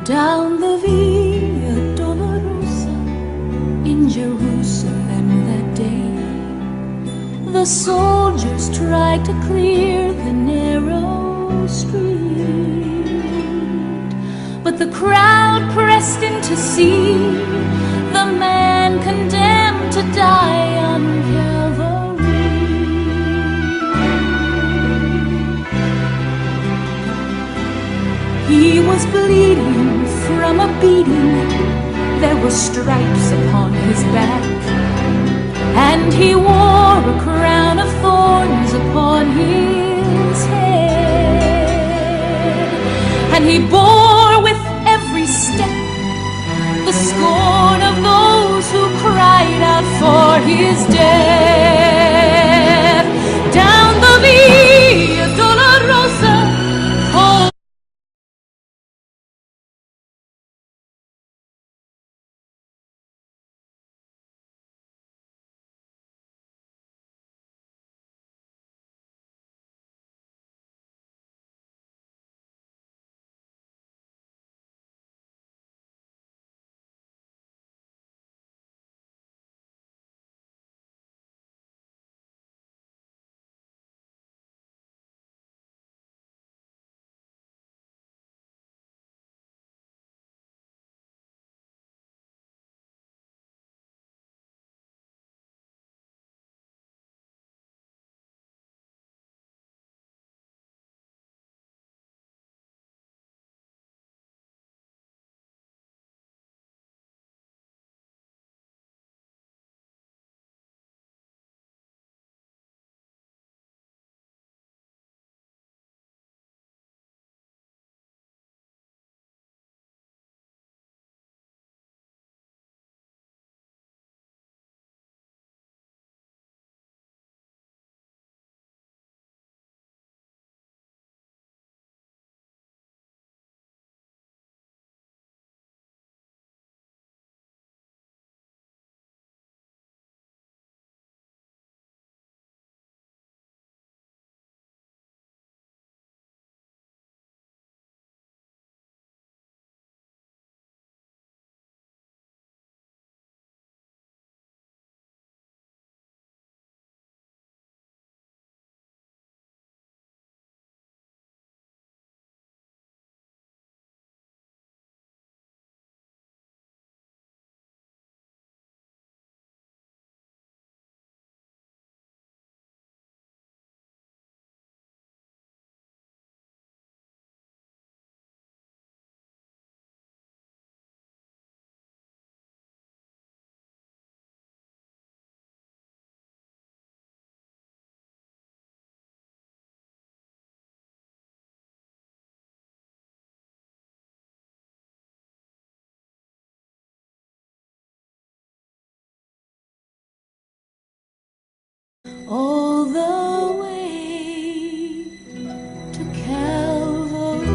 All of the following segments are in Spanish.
Down the Via Dolorosa in Jerusalem that day, the soldiers tried to clear the narrow street, but the crowd pressed in to see the man condemned to die on Calvary. He was bleeding from a beating, there were stripes upon his back, and he wore a crown of thorns upon his head, and he bore with every step the scorn of those who cried out for his death. Down the Via Dolorosa, all the way to Calvary.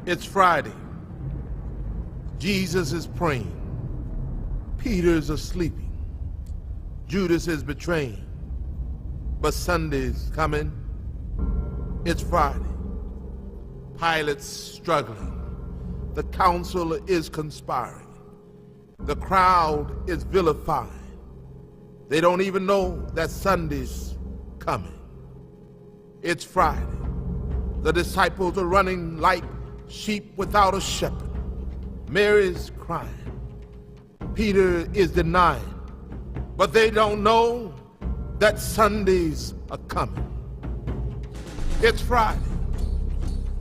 It's Friday. Jesus is praying. Peter's asleeping. Judas is betraying. But Sunday's coming. It's Friday. Pilate's struggling. The council is conspiring. The crowd is vilifying. They don't even know that Sunday's coming. It's Friday. The disciples are running like sheep without a shepherd. Mary's crying. Peter is denying, but they don't know that Sundays are coming. It's Friday.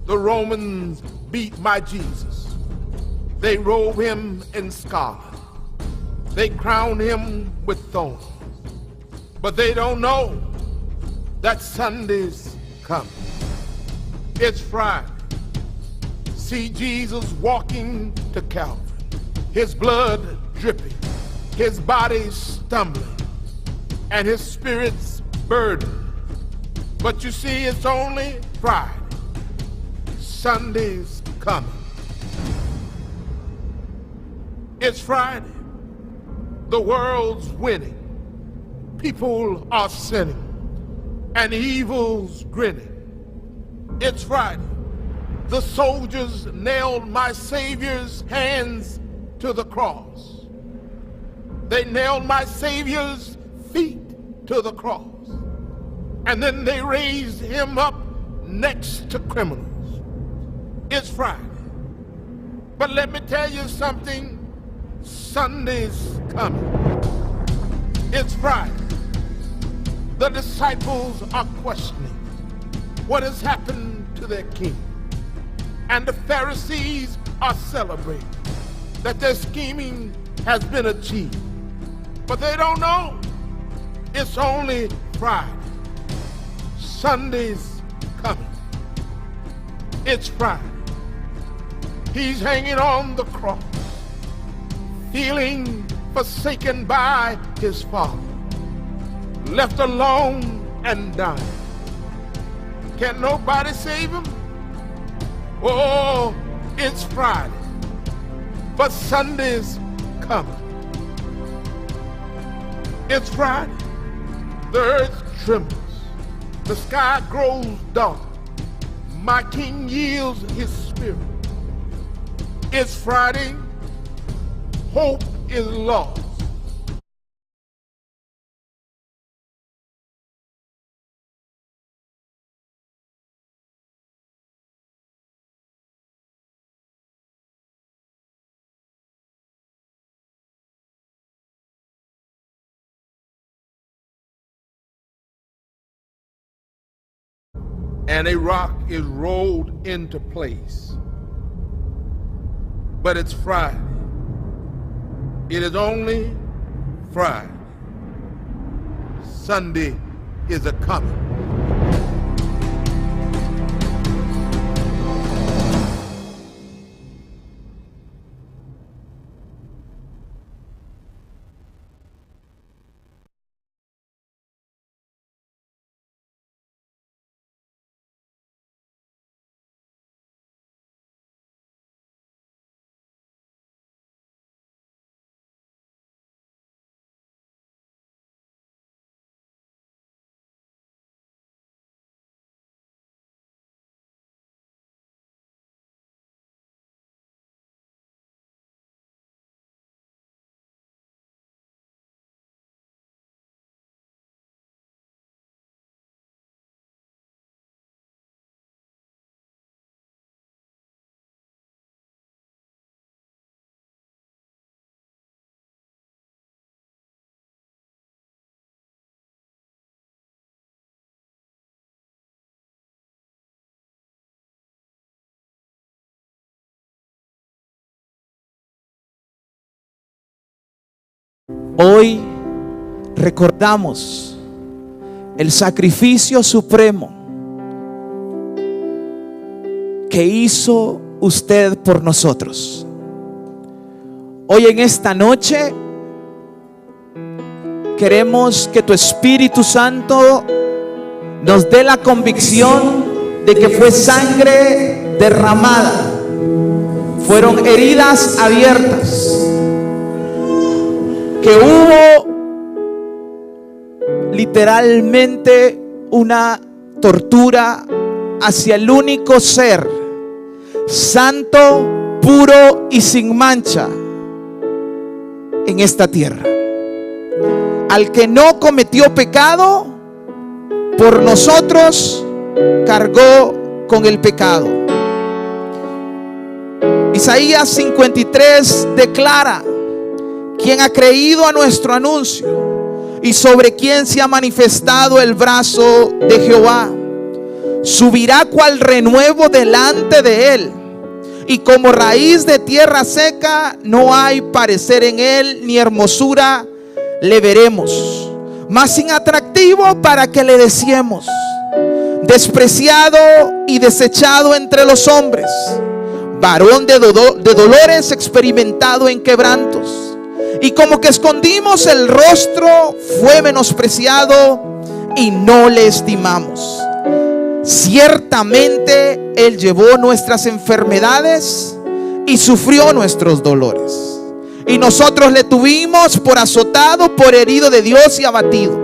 The Romans beat my Jesus. They robe him in scarlet. They crown him with thorns. But they don't know that Sunday's coming. It's Friday. See Jesus walking to Calvary. His blood dripping. His body stumbling. And his spirit's burdened. But you see, it's only Friday. Sunday's coming. It's Friday. The world's winning. People are sinning. And evil's grinning. It's Friday. The soldiers nailed my Savior's hands to the cross. They nailed my Savior's feet to the cross. And then they raised him up next to criminals. It's Friday. But let me tell you something. Sunday's coming. It's Friday. The disciples are questioning what has happened to their king. And the Pharisees are celebrating that their scheming has been achieved. But they don't know it's only Friday. Sunday's coming. It's Friday. He's hanging on the cross, feeling forsaken by his Father, left alone and dying. Can nobody save him? Oh, it's Friday, but Sunday's coming. It's Friday. The earth trembles. The sky grows dark. My King yields his spirit. It's Friday. Hope is lost. And a rock is rolled into place. But it's Friday. It is only Friday. Sunday is a coming. Hoy recordamos el sacrificio supremo que hizo usted por nosotros. Hoy en esta noche queremos que tu Espíritu Santo nos dé la convicción de que fue sangre derramada, fueron heridas abiertas, que hubo literalmente una tortura hacia el único ser santo, puro y sin mancha en esta tierra. Al que no cometió pecado, por nosotros cargó con el pecado. Isaías 53 declara quien ha creído a nuestro anuncio y sobre quien se ha manifestado el brazo de Jehová. Subirá cual renuevo delante de él, y como raíz de tierra seca, no hay parecer en él, ni hermosura le veremos, mas sin atractivo para que le deseemos. Despreciado y desechado entre los hombres, varón de dolores, experimentado en quebrantos, y como que escondimos el rostro, fue menospreciado y no le estimamos. Ciertamente Él llevó nuestras enfermedades y sufrió nuestros dolores, y nosotros le tuvimos por azotado, por herido de Dios y abatido.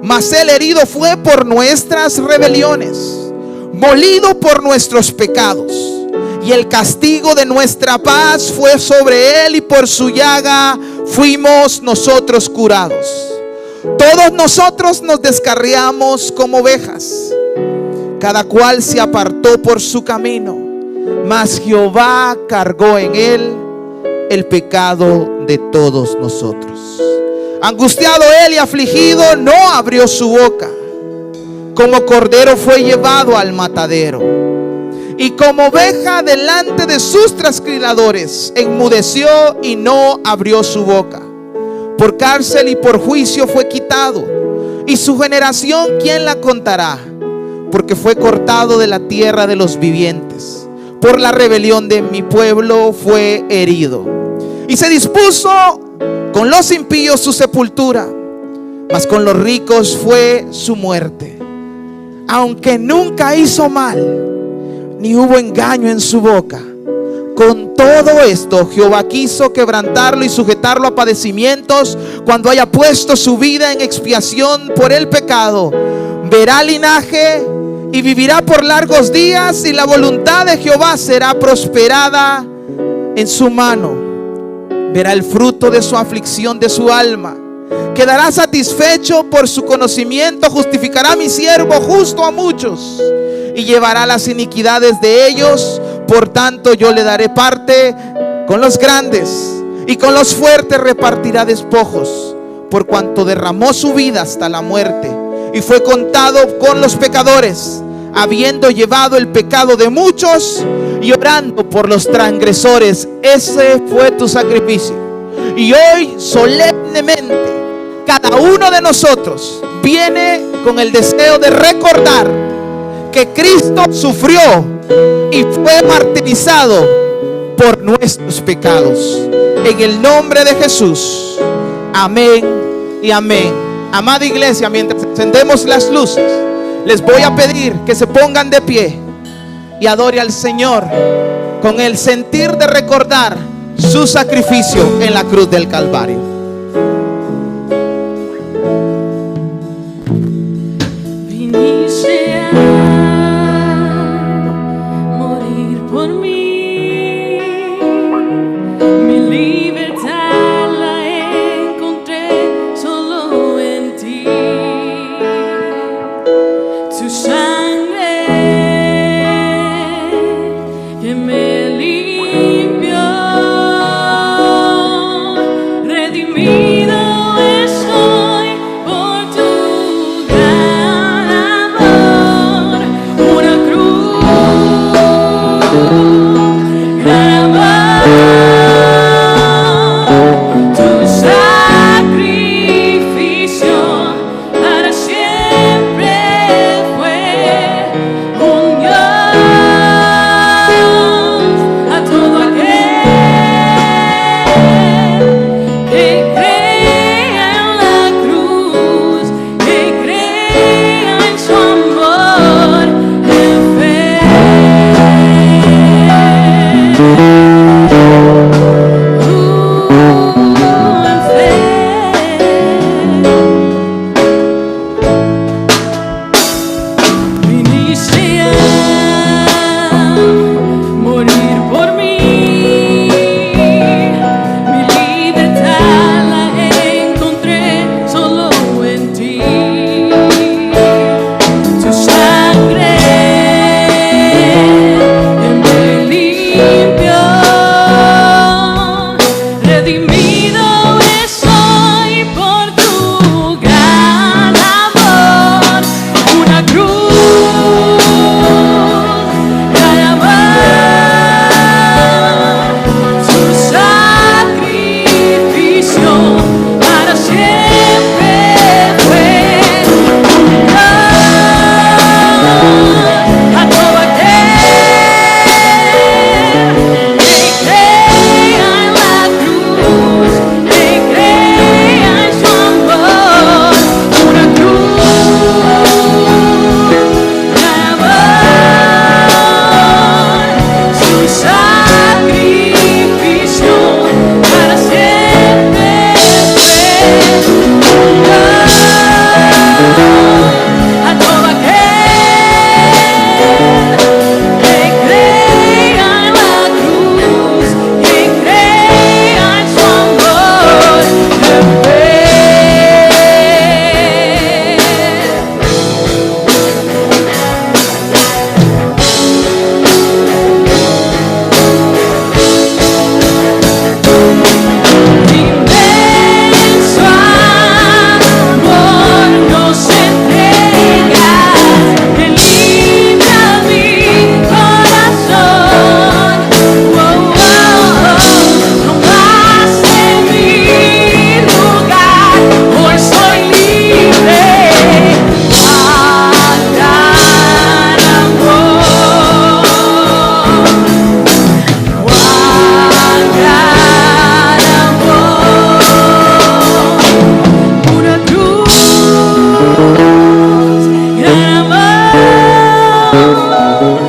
Mas Él herido fue por nuestras rebeliones, molido por nuestros pecados, y el castigo de nuestra paz fue sobre Él, y por su llaga fuimos nosotros curados. Todos nosotros nos descarriamos como ovejas, cada cual se apartó por su camino, mas Jehová cargó en él el pecado de todos nosotros. Angustiado él y afligido, no abrió su boca. Como cordero fue llevado al matadero, y como oveja delante de sus trasquiladores, enmudeció y no abrió su boca. Por cárcel y por juicio fue quitado, y su generación, ¿quién la contará? Porque fue cortado de la tierra de los vivientes, por la rebelión de mi pueblo fue herido. Y se dispuso con los impíos su sepultura, mas con los ricos fue su muerte. Aunque nunca hizo mal, ni hubo engaño en su boca, con todo esto Jehová quiso quebrantarlo y sujetarlo a padecimientos, cuando haya puesto su vida en expiación por el pecado. Verá linaje y vivirá por largos días, y la voluntad de Jehová será prosperada en su mano. Verá el fruto de su aflicción de su alma, quedará satisfecho por su conocimiento. Justificará mi siervo justo a muchos, y llevará las iniquidades de ellos. Por tanto yo le daré parte con los grandes, y con los fuertes repartirá despojos, por cuanto derramó su vida hasta la muerte, y fue contado con los pecadores, habiendo llevado el pecado de muchos y orando por los transgresores. Ese fue tu sacrificio. Y hoy solemnemente cada uno de nosotros viene con el deseo de recordar que Cristo sufrió y fue martirizado por nuestros pecados. En el nombre de Jesús, amén y amén. Amada iglesia, mientras encendemos las luces, les voy a pedir que se pongan de pie y adore al Señor con el sentir de recordar su sacrificio en la cruz del Calvario. Viniste a morir por mí, mi libertad la encontré solo en ti. Tu sangre que me limpió, redimió.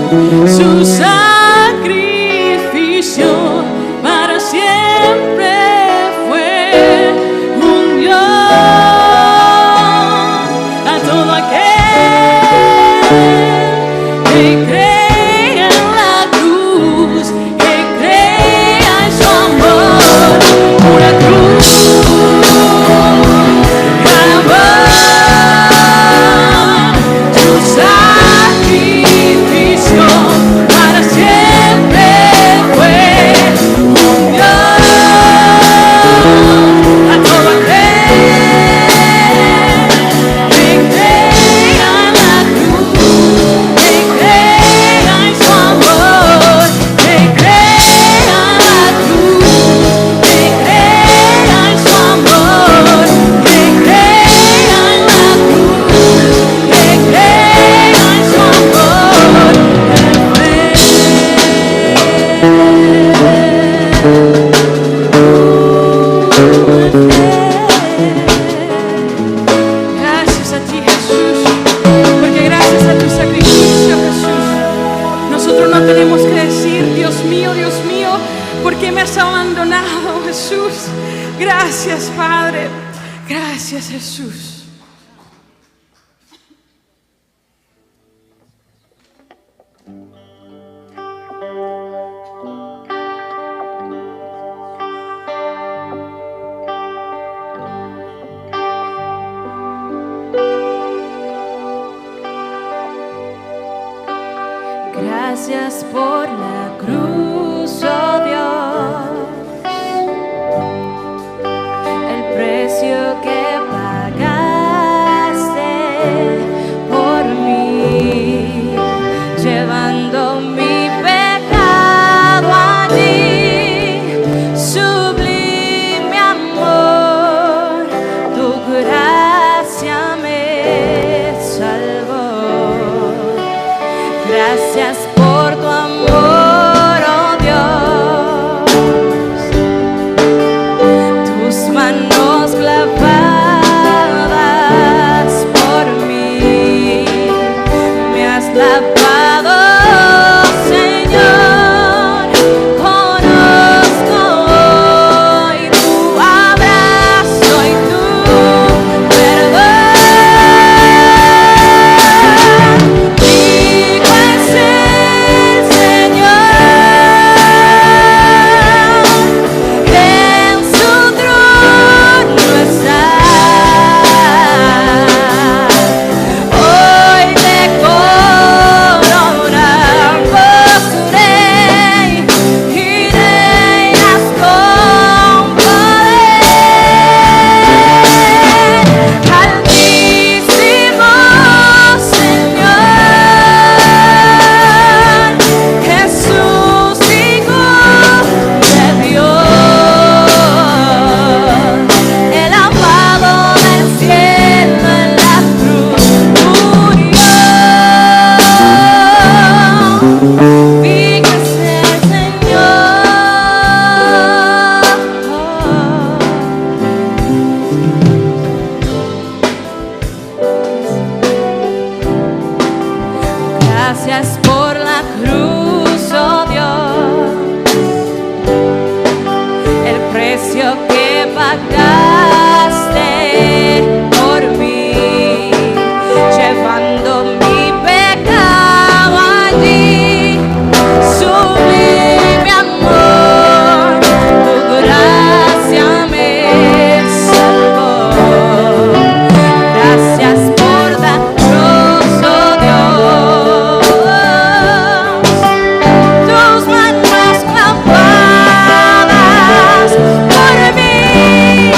Su sacrificio para siempre fue un Dios a todo aquel que cree en la cruz, que crea en su amor, una cruz clavó. Su sacrificio para siempre fue un Dios a todo aquel que crea en la cruz, que crea en su amor, que crea en la cruz, que crea en su amor, que crea en la cruz, que crea en su amor. Gracias a ti, Jesús, porque gracias a tu sacrificio, Jesús, nosotros no tenemos que decir, Dios mío, ¿por qué me has abandonado, Jesús? Gracias, Padre. Gracias, Jesús. Gracias por la cruz, oh Dios, el precio que pagaste por mí, llevando mi pecado allí. Sublime amor, tu gracia me salvó. Gracias por tu amor, oh Dios, tus manos clavadas por mí, me has lavado, Señor. Conozco hoy tu abrazo y tu perdón. Digo es el Señor, en su trono está. Hoy te coronamos tu rey y reinas con poder. Altísimo Señor, Jesús, Hijo de Dios, el amado del cielo en la cruz murió. Fíjese, gracias por la cruz, oh Dios, el precio que pagaste por mí, llevando mi pecado allí. Sublime amor, tu gracia me salvó. Gracias por la cruz, oh Dios, tus manos clavadas por mí,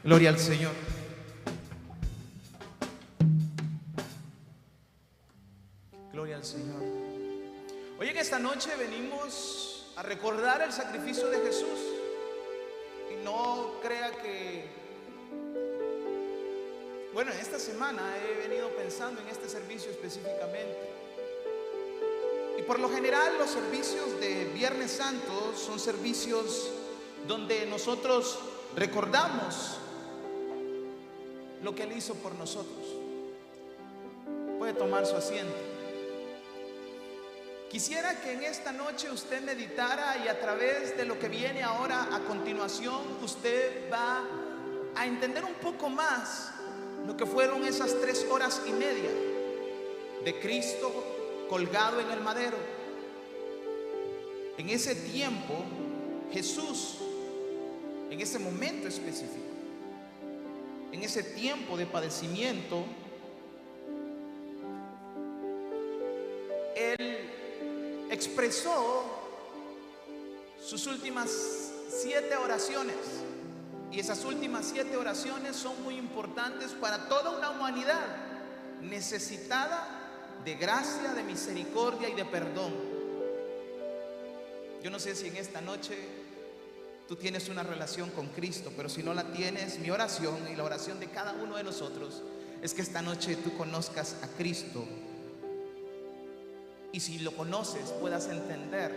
Gloria al Señor. Gloria al Señor. Hoy en esta noche venimos a recordar el sacrificio de Jesús. Y no crea que, bueno, en esta semana he venido pensando en este servicio específicamente. Y por lo general los servicios de Viernes Santo son servicios donde nosotros recordamos lo que Él hizo por nosotros. Puede tomar su asiento. Quisiera que en esta noche usted meditara y a través de lo que viene ahora a continuación usted va a entender un poco más lo que fueron esas 3 horas y media de Cristo colgado en el madero. En ese tiempo Jesús, en ese momento específico, en ese tiempo de padecimiento, Él expresó sus últimas 7 oraciones. Y esas últimas 7 oraciones son muy importantes para toda una humanidad necesitada de gracia, de misericordia y de perdón. Yo no sé si en esta noche tú tienes una relación con Cristo, pero si no la tienes, mi oración y la oración de cada uno de nosotros es que esta noche tú conozcas a Cristo. Y si lo conoces, puedas entender,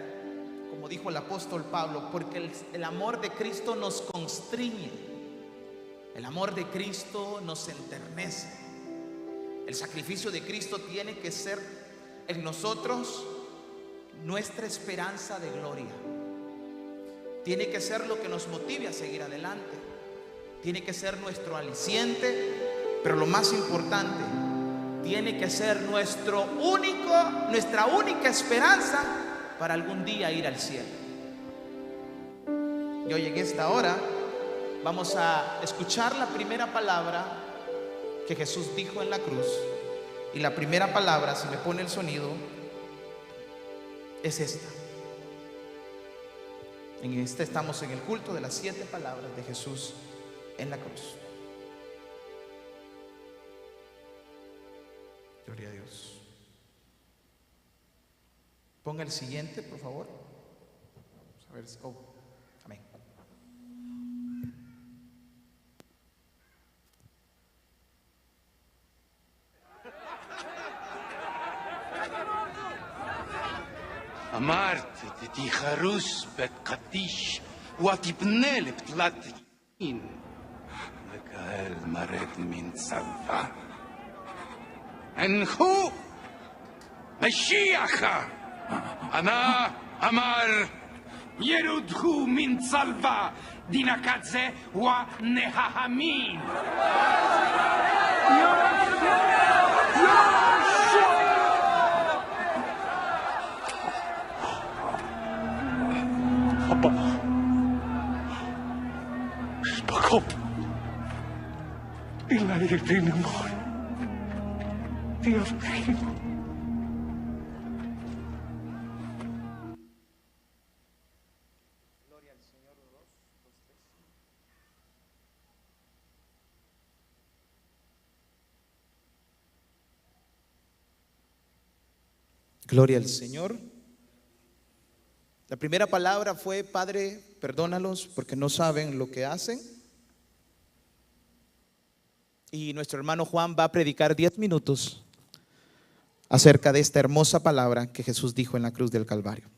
como dijo el apóstol Pablo, porque el amor de Cristo nos constriñe, el amor de Cristo nos enternece. El sacrificio de Cristo tiene que ser en nosotros nuestra esperanza de gloria. Tiene que ser lo que nos motive a seguir adelante. Tiene que ser nuestro aliciente, pero lo más importante, tiene que ser nuestra única esperanza para algún día ir al cielo. Y hoy en esta hora vamos a escuchar la primera palabra que Jesús dijo en la cruz. Y la primera palabra, si me pone el sonido, es esta. Estamos en el culto de las 7 palabras de Jesús en la cruz. Gloria a Dios. Ponga el siguiente, por favor. Vamos a ver. Amén. אמרת תתיחרוס בתקדיש ותפנה לפתלתין לקהל מרד מן צבא הנחו משיח אנא אמר ירודהו מן צלבה דינקדזה ונההמין Spokoj. I najlepiej mój. Dios mío. Gloria al Señor. La primera palabra fue: Padre, perdónalos porque no saben lo que hacen. Y nuestro hermano Juan va a predicar 10 minutos acerca de esta hermosa palabra que Jesús dijo en la cruz del Calvario.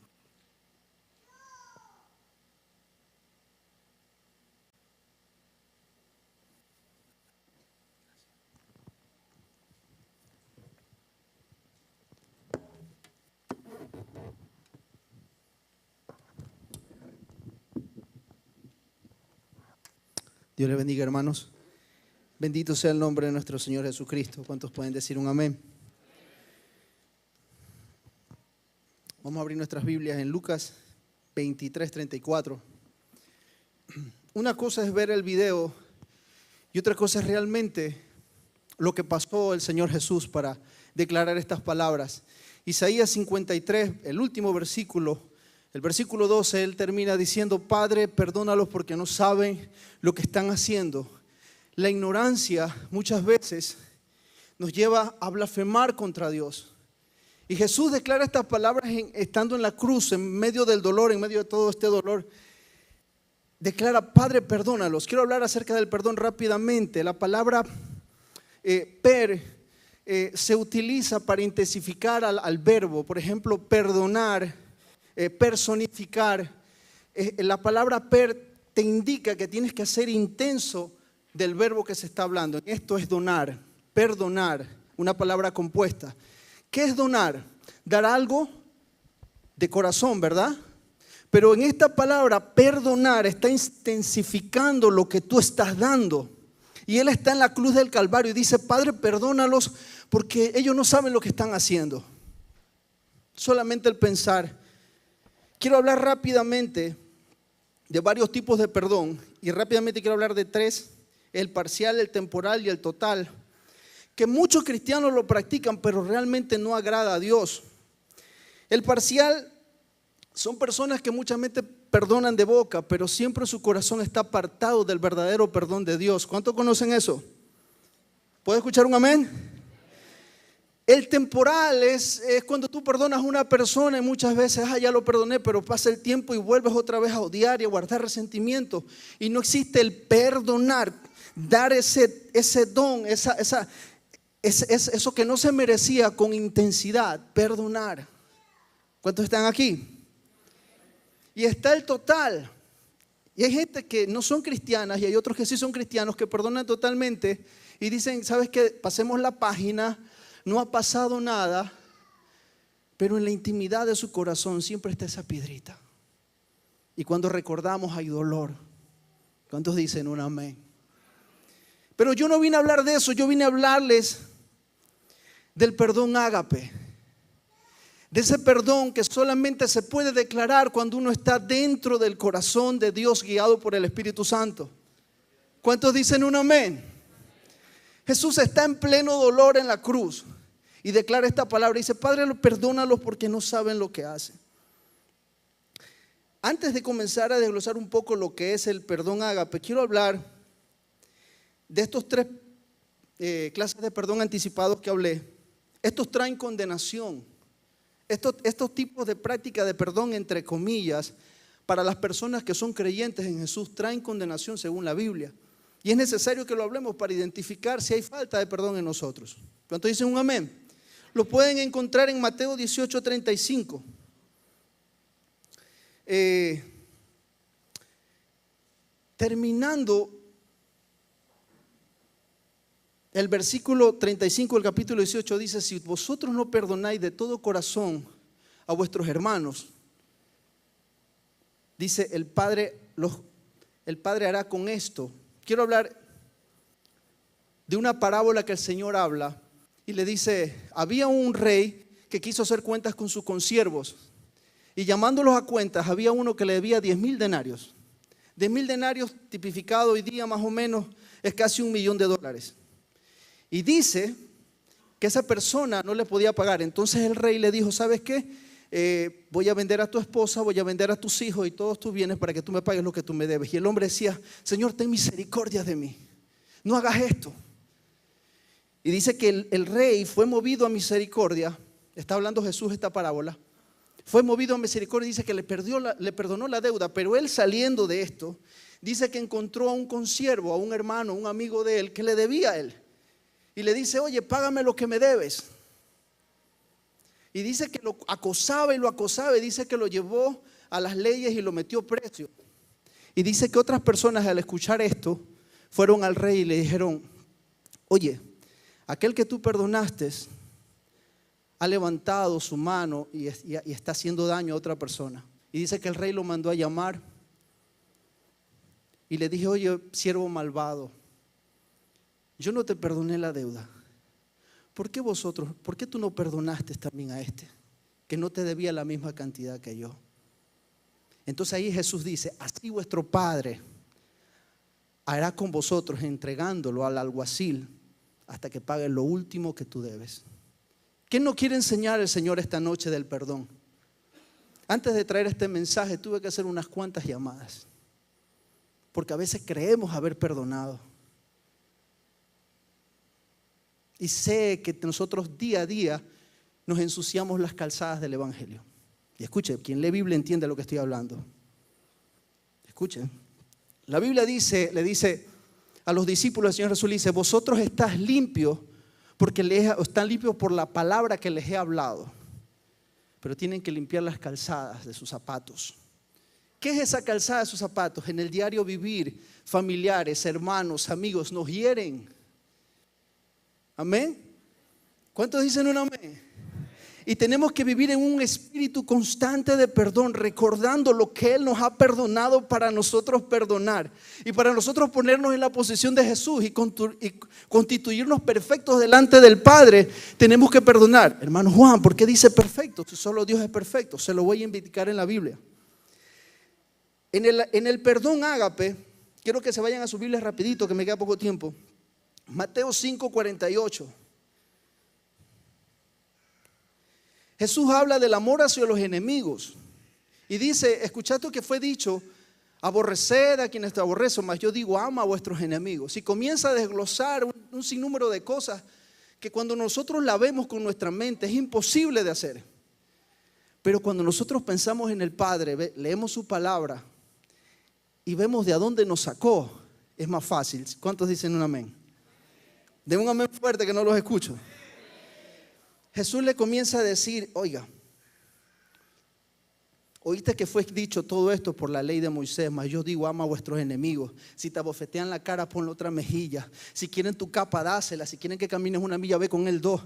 Dios les bendiga, hermanos. Bendito sea el nombre de nuestro Señor Jesucristo. ¿Cuántos pueden decir un amén? Vamos a abrir nuestras Biblias en Lucas 23:34. Una cosa es ver el video y otra cosa es realmente lo que pasó el Señor Jesús para declarar estas palabras. Isaías 53, el último versículo, el versículo 12, Él termina diciendo: Padre, perdónalos porque no saben lo que están haciendo. La ignorancia muchas veces nos lleva a blasfemar contra Dios. Y Jesús declara estas palabras estando en la cruz, en medio del dolor, en medio de todo este dolor. Declara: Padre, perdónalos. Quiero hablar acerca del perdón rápidamente. La palabra se utiliza para intensificar al verbo. Por ejemplo, perdonar, personificar. La palabra te indica que tienes que hacer intenso del verbo que se está hablando. Esto es donar, perdonar, una palabra compuesta. ¿Qué es donar? Dar algo de corazón, ¿verdad? Pero en esta palabra perdonar está intensificando lo que tú estás dando. Y Él está en la cruz del Calvario y dice: Padre, perdónalos porque ellos no saben lo que están haciendo. Solamente el pensar. Quiero hablar rápidamente de varios tipos de perdón. Y rápidamente quiero hablar de tres: el parcial, el temporal y el total. Que muchos cristianos lo practican, pero realmente no agrada a Dios. El parcial son personas que muchas veces perdonan de boca, pero siempre su corazón está apartado del verdadero perdón de Dios. ¿Cuántos conocen eso? ¿Puedo escuchar un amén? El temporal es cuando tú perdonas a una persona y muchas veces ya lo perdoné, pero pasa el tiempo y vuelves otra vez a odiar y a guardar resentimiento. Y no existe el perdonar, dar ese don, eso que no se merecía con intensidad, perdonar. ¿Cuántos están aquí? Y está el total. Y hay gente que no son cristianas y hay otros que sí son cristianos que perdonan totalmente y dicen: ¿sabes qué? Pasemos la página, no ha pasado nada, pero en la intimidad de su corazón siempre está esa piedrita. Y cuando recordamos hay dolor. ¿Cuántos dicen un amén? Pero yo no vine a hablar de eso, yo vine a hablarles del perdón ágape. De ese perdón que solamente se puede declarar cuando uno está dentro del corazón de Dios, guiado por el Espíritu Santo. ¿Cuántos dicen un amén? Jesús está en pleno dolor en la cruz y declara esta palabra. Dice: Padre, perdónalos porque no saben lo que hacen. Antes de comenzar a desglosar un poco lo que es el perdón ágape, quiero hablar de estos tres clases de perdón anticipados que hablé. Estos traen condenación. Estos tipos de práctica de perdón, entre comillas, para las personas que son creyentes en Jesús, traen condenación según la Biblia. Y es necesario que lo hablemos para identificar si hay falta de perdón en nosotros. ¿Cuántos dicen un amén? Lo pueden encontrar en Mateo 18:35. Terminando el versículo 35 del capítulo 18 dice: si vosotros no perdonáis de todo corazón a vuestros hermanos, dice el Padre hará con esto. Quiero hablar de una parábola que el Señor habla y le dice: había un rey que quiso hacer cuentas con sus consiervos y llamándolos a cuentas había uno que le debía 10,000 denarios. 10,000 denarios tipificado hoy día más o menos es casi $1,000,000. Y dice que esa persona no le podía pagar. Entonces el rey le dijo: ¿sabes qué? Voy a vender a tu esposa, voy a vender a tus hijos y todos tus bienes para que tú me pagues lo que tú me debes. Y el hombre decía: Señor, ten misericordia de mí, no hagas esto. Y dice que el rey fue movido a misericordia. Está hablando Jesús esta parábola. Fue movido a misericordia y dice que le perdonó la deuda. Pero él, saliendo de esto, dice que encontró a un consiervo, a un hermano, un amigo de él que le debía a él. Y le dice: oye, págame lo que me debes. Y dice que lo acosaba y dice que lo llevó a las leyes y lo metió preso. Y dice que otras personas, al escuchar esto, fueron al rey y le dijeron: oye, aquel que tú perdonaste ha levantado su mano y está haciendo daño a otra persona. Y dice que el rey lo mandó a llamar y le dije: oye, siervo malvado, yo no te perdoné la deuda. ¿Por qué tú no perdonaste también a este, que no te debía la misma cantidad que yo? Entonces ahí Jesús dice: así vuestro Padre hará con vosotros, entregándolo al alguacil hasta que pague lo último que tú debes. ¿Qué nos quiere enseñar el Señor esta noche del perdón? Antes de traer este mensaje tuve que hacer unas cuantas llamadas, porque a veces creemos haber perdonado. Y sé que nosotros día a día nos ensuciamos las calzadas del Evangelio. Y escuchen, quien lee Biblia entiende lo que estoy hablando. Escuchen. La Biblia le dice a los discípulos del Señor Jesús, le dice, vosotros estás limpios porque están limpios por la palabra que les he hablado. Pero tienen que limpiar las calzadas de sus zapatos. ¿Qué es esa calzada de sus zapatos? En el diario vivir, familiares, hermanos, amigos nos hieren. Amén. ¿Cuántos dicen un amén? Y tenemos que vivir en un espíritu constante de perdón, recordando lo que Él nos ha perdonado para nosotros perdonar. Y para nosotros ponernos en la posición de Jesús y constituirnos perfectos delante del Padre, tenemos que perdonar. Hermano Juan, ¿por qué dice perfecto? Si solo Dios es perfecto, se lo voy a indicar en la Biblia. En el perdón ágape, quiero que se vayan a su Biblia rapidito, que me queda poco tiempo. Mateo 5:48. Jesús habla del amor hacia los enemigos y dice, escuchad lo que fue dicho, aborreced a quienes te aborrecen, mas yo digo, ama a vuestros enemigos. Y comienza a desglosar un sinnúmero de cosas que cuando nosotros la vemos con nuestra mente es imposible de hacer. Pero cuando nosotros pensamos en el Padre, leemos su palabra y vemos de a dónde nos sacó, es más fácil. ¿Cuántos dicen un amén? Den un amén fuerte que no los escucho. Jesús le comienza a decir, oiga, oíste que fue dicho todo esto por la ley de Moisés, mas yo digo, ama a vuestros enemigos. Si te abofetean la cara, ponle otra mejilla. Si quieren tu capa, dásela. Si quieren que camines una milla, ve con él 2.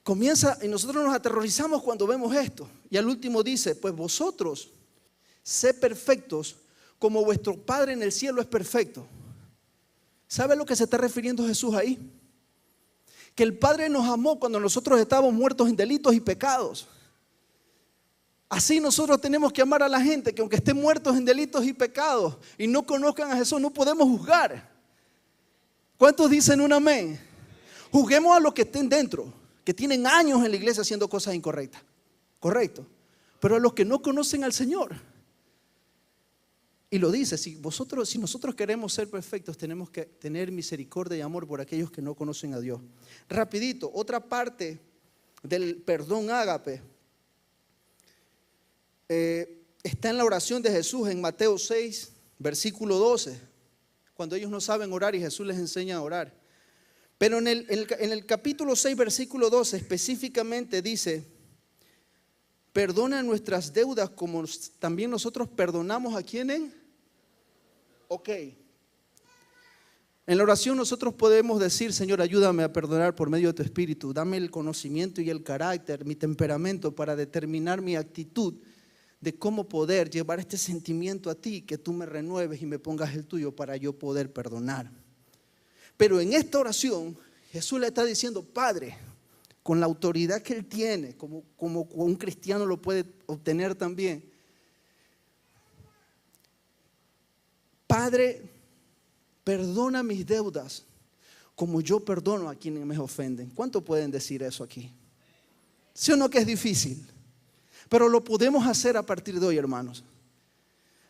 Comienza, y nosotros nos aterrorizamos cuando vemos esto. Y al último dice, pues vosotros, sed perfectos como vuestro Padre en el cielo es perfecto. ¿Sabe a lo que se está refiriendo Jesús ahí? Que el Padre nos amó cuando nosotros estábamos muertos en delitos y pecados. Así nosotros tenemos que amar a la gente que aunque estén muertos en delitos y pecados y no conozcan a Jesús, no podemos juzgar. ¿Cuántos dicen un amén? Juzguemos a los que estén dentro, que tienen años en la iglesia haciendo cosas incorrectas. Correcto. Pero a los que no conocen al Señor. Y lo dice, si nosotros queremos ser perfectos, tenemos que tener misericordia y amor por aquellos que no conocen a Dios. Rapidito, otra parte del perdón ágape está en la oración de Jesús en Mateo 6, versículo 12. Cuando ellos no saben orar y Jesús les enseña a orar. Pero en el capítulo 6, versículo 12, específicamente dice, perdona nuestras deudas como también nosotros perdonamos a quienes. Ok. En la oración nosotros podemos decir, Señor, ayúdame a perdonar por medio de tu Espíritu. Dame el conocimiento y el carácter, mi temperamento para determinar mi actitud de cómo poder llevar este sentimiento a ti, que tú me renueves y me pongas el tuyo para yo poder perdonar. Pero en esta oración Jesús le está diciendo, Padre, con la autoridad que Él tiene, como un cristiano lo puede obtener también. Padre, perdona mis deudas como yo perdono a quienes me ofenden. ¿Cuánto pueden decir eso aquí? ¿Sí o no que es difícil? Pero lo podemos hacer a partir de hoy, hermanos.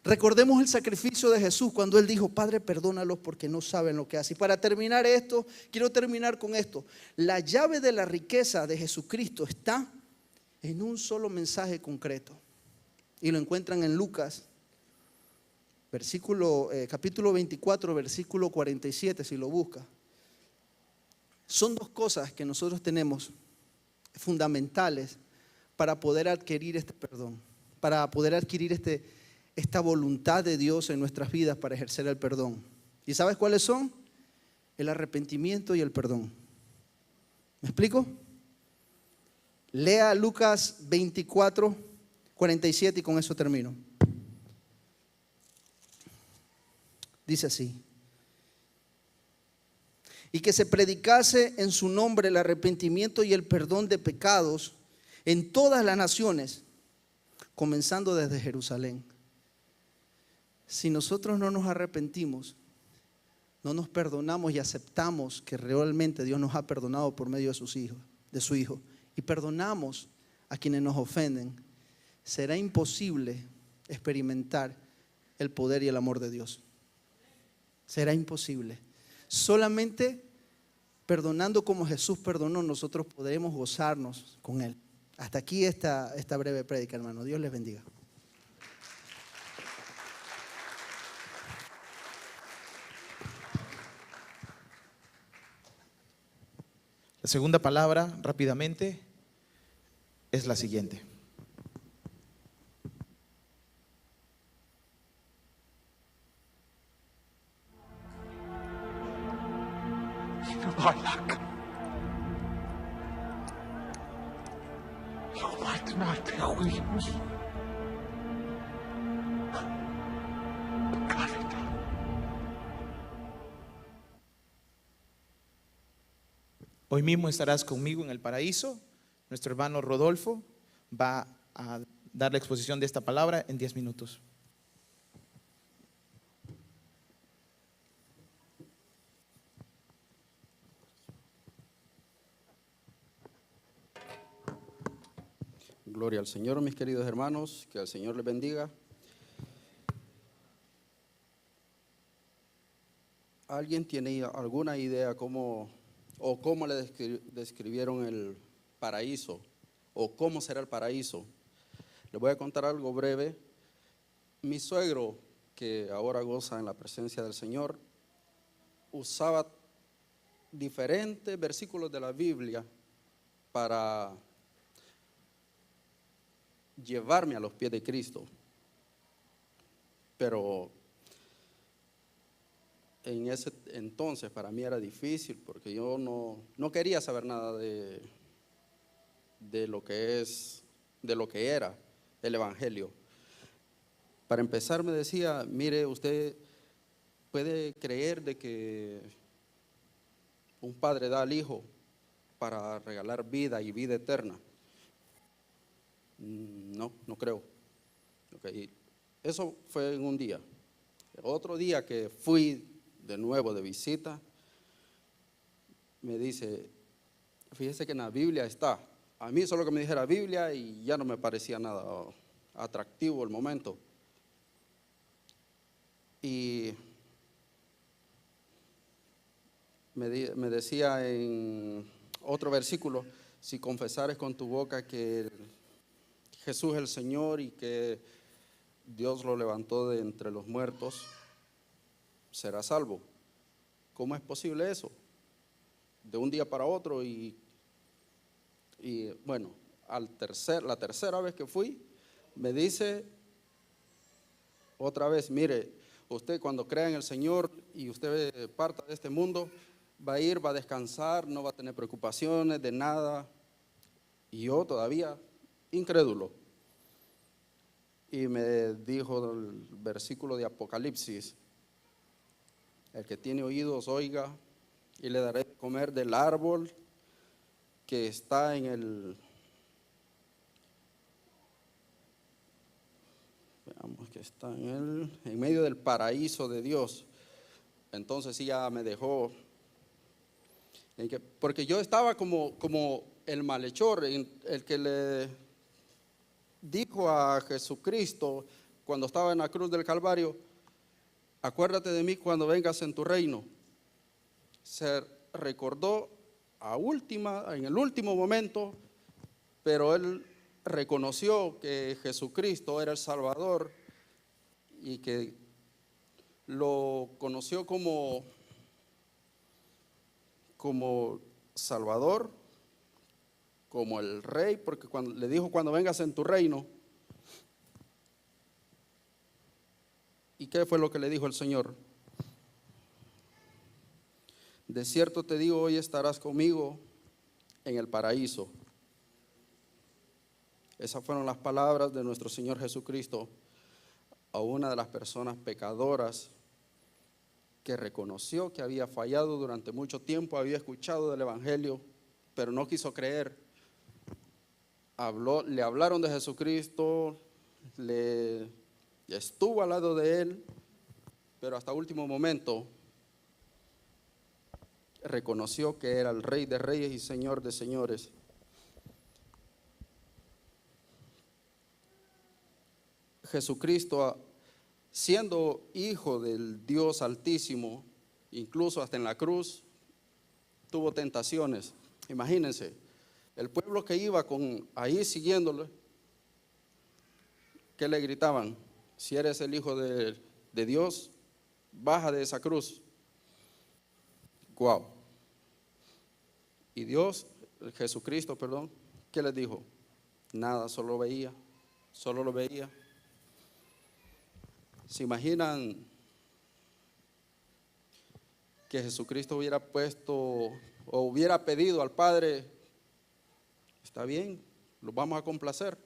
Recordemos el sacrificio de Jesús cuando Él dijo, Padre, perdónalos porque no saben lo que hacen. Y para terminar esto, quiero terminar con esto. La llave de la riqueza de Jesucristo está en un solo mensaje concreto. Y lo encuentran en Lucas, capítulo 24, versículo 47, si lo busca. Son dos cosas que nosotros tenemos fundamentales para poder adquirir este perdón, para poder adquirir esta voluntad de Dios en nuestras vidas para ejercer el perdón. ¿Y sabes cuáles son? El arrepentimiento y el perdón. ¿Me explico? Lea Lucas 24, 47 y con eso termino. Dice así: y que se predicase en su nombre el arrepentimiento y el perdón de pecados en todas las naciones, comenzando desde Jerusalén. Si nosotros no nos arrepentimos, no nos perdonamos y aceptamos que realmente Dios nos ha perdonado por medio de su Hijo, y perdonamos a quienes nos ofenden, será imposible experimentar el poder y el amor de Dios. Será imposible. Solamente perdonando como Jesús perdonó, nosotros podremos gozarnos con Él. Hasta aquí esta breve prédica, hermano. Dios les bendiga. La segunda palabra, rápidamente, es la siguiente. Balak. Wat na te huimos. Caleta. Hoy mismo estarás conmigo en el paraíso. Nuestro hermano Rodolfo va a dar la exposición de esta palabra en 10 minutos. Gloria al Señor, mis queridos hermanos, que el Señor les bendiga. ¿Alguien tiene alguna idea cómo le describieron el paraíso o cómo será el paraíso? Les voy a contar algo breve. Mi suegro, que ahora goza en la presencia del Señor, usaba diferentes versículos de la Biblia para llevarme a los pies de Cristo. Pero en ese entonces para mí era difícil porque yo no quería saber nada de lo que era el Evangelio. Para empezar me decía, mire, usted puede creer de que un padre da al hijo para regalar vida y vida eterna. No creo. Okay. Eso fue en un día. Otro día que fui de nuevo de visita, me dice, fíjese que en la Biblia está. A mí solo que me dijera Biblia y ya no me parecía nada atractivo el momento. Y me decía en otro versículo, si confesares con tu boca que Jesús es el Señor y que Dios lo levantó de entre los muertos, serás salvo. ¿Cómo es posible eso? De un día para otro y bueno, la tercera vez que fui, me dice otra vez, mire, usted cuando crea en el Señor y usted parta de este mundo, va a descansar, no va a tener preocupaciones de nada. Y yo todavía incrédulo. Y me dijo el versículo de Apocalipsis, el que tiene oídos oiga, y le daré de comer del árbol que está en medio del paraíso de Dios. Entonces sí ya me dejó, porque yo estaba como el malhechor, el que le dijo a Jesucristo cuando estaba en la cruz del Calvario, acuérdate de mí cuando vengas en tu reino. Se recordó en el último momento, pero él reconoció que Jesucristo era el Salvador y que lo conoció como Salvador, como el Rey, porque le dijo cuando vengas en tu reino. ¿Y qué fue lo que le dijo el Señor? De cierto te digo, hoy estarás conmigo en el paraíso. Esas fueron las palabras de nuestro Señor Jesucristo a una de las personas pecadoras que reconoció que había fallado durante mucho tiempo, había escuchado del Evangelio, pero no quiso creer. Le hablaron de Jesucristo, estuvo al lado de él, pero hasta último momento reconoció que era el Rey de Reyes y Señor de Señores. Jesucristo, siendo hijo del Dios Altísimo, incluso hasta en la cruz, tuvo tentaciones. Imagínense, el pueblo que iba ahí siguiéndole, ¿qué le gritaban? Si eres el Hijo de Dios, baja de esa cruz. Guau. Y Dios, Jesucristo, perdón, ¿qué les dijo? Nada, solo lo veía. ¿Se imaginan que Jesucristo hubiera puesto o hubiera pedido al Padre, está bien, los vamos a complacer?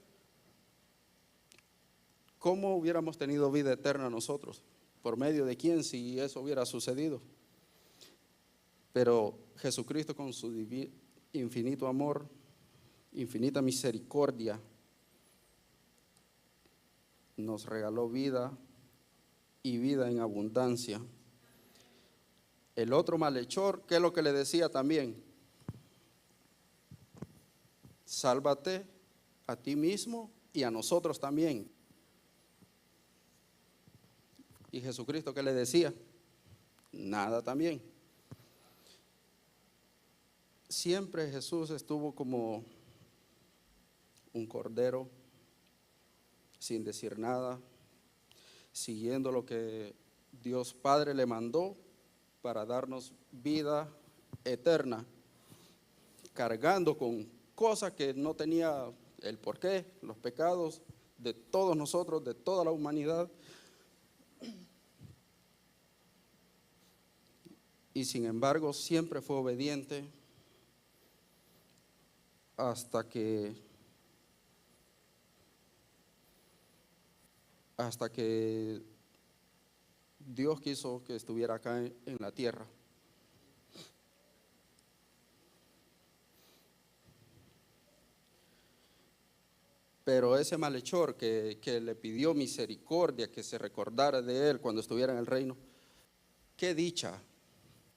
¿Cómo hubiéramos tenido vida eterna nosotros? ¿Por medio de quién si eso hubiera sucedido? Pero Jesucristo con su infinito amor, infinita misericordia, nos regaló vida y vida en abundancia. El otro malhechor, ¿qué es lo que le decía también? Sálvate a ti mismo y a nosotros también. ¿Y Jesucristo qué le decía? Nada también. Siempre Jesús estuvo como un cordero, sin decir nada, siguiendo lo que Dios Padre le mandó para darnos vida eterna, cargando con cosas que no tenía el porqué, los pecados de todos nosotros, de toda la humanidad. Y sin embargo siempre fue obediente hasta que Dios quiso que estuviera acá en la tierra. Pero ese malhechor que le pidió misericordia, que se recordara de él cuando estuviera en el reino, qué dicha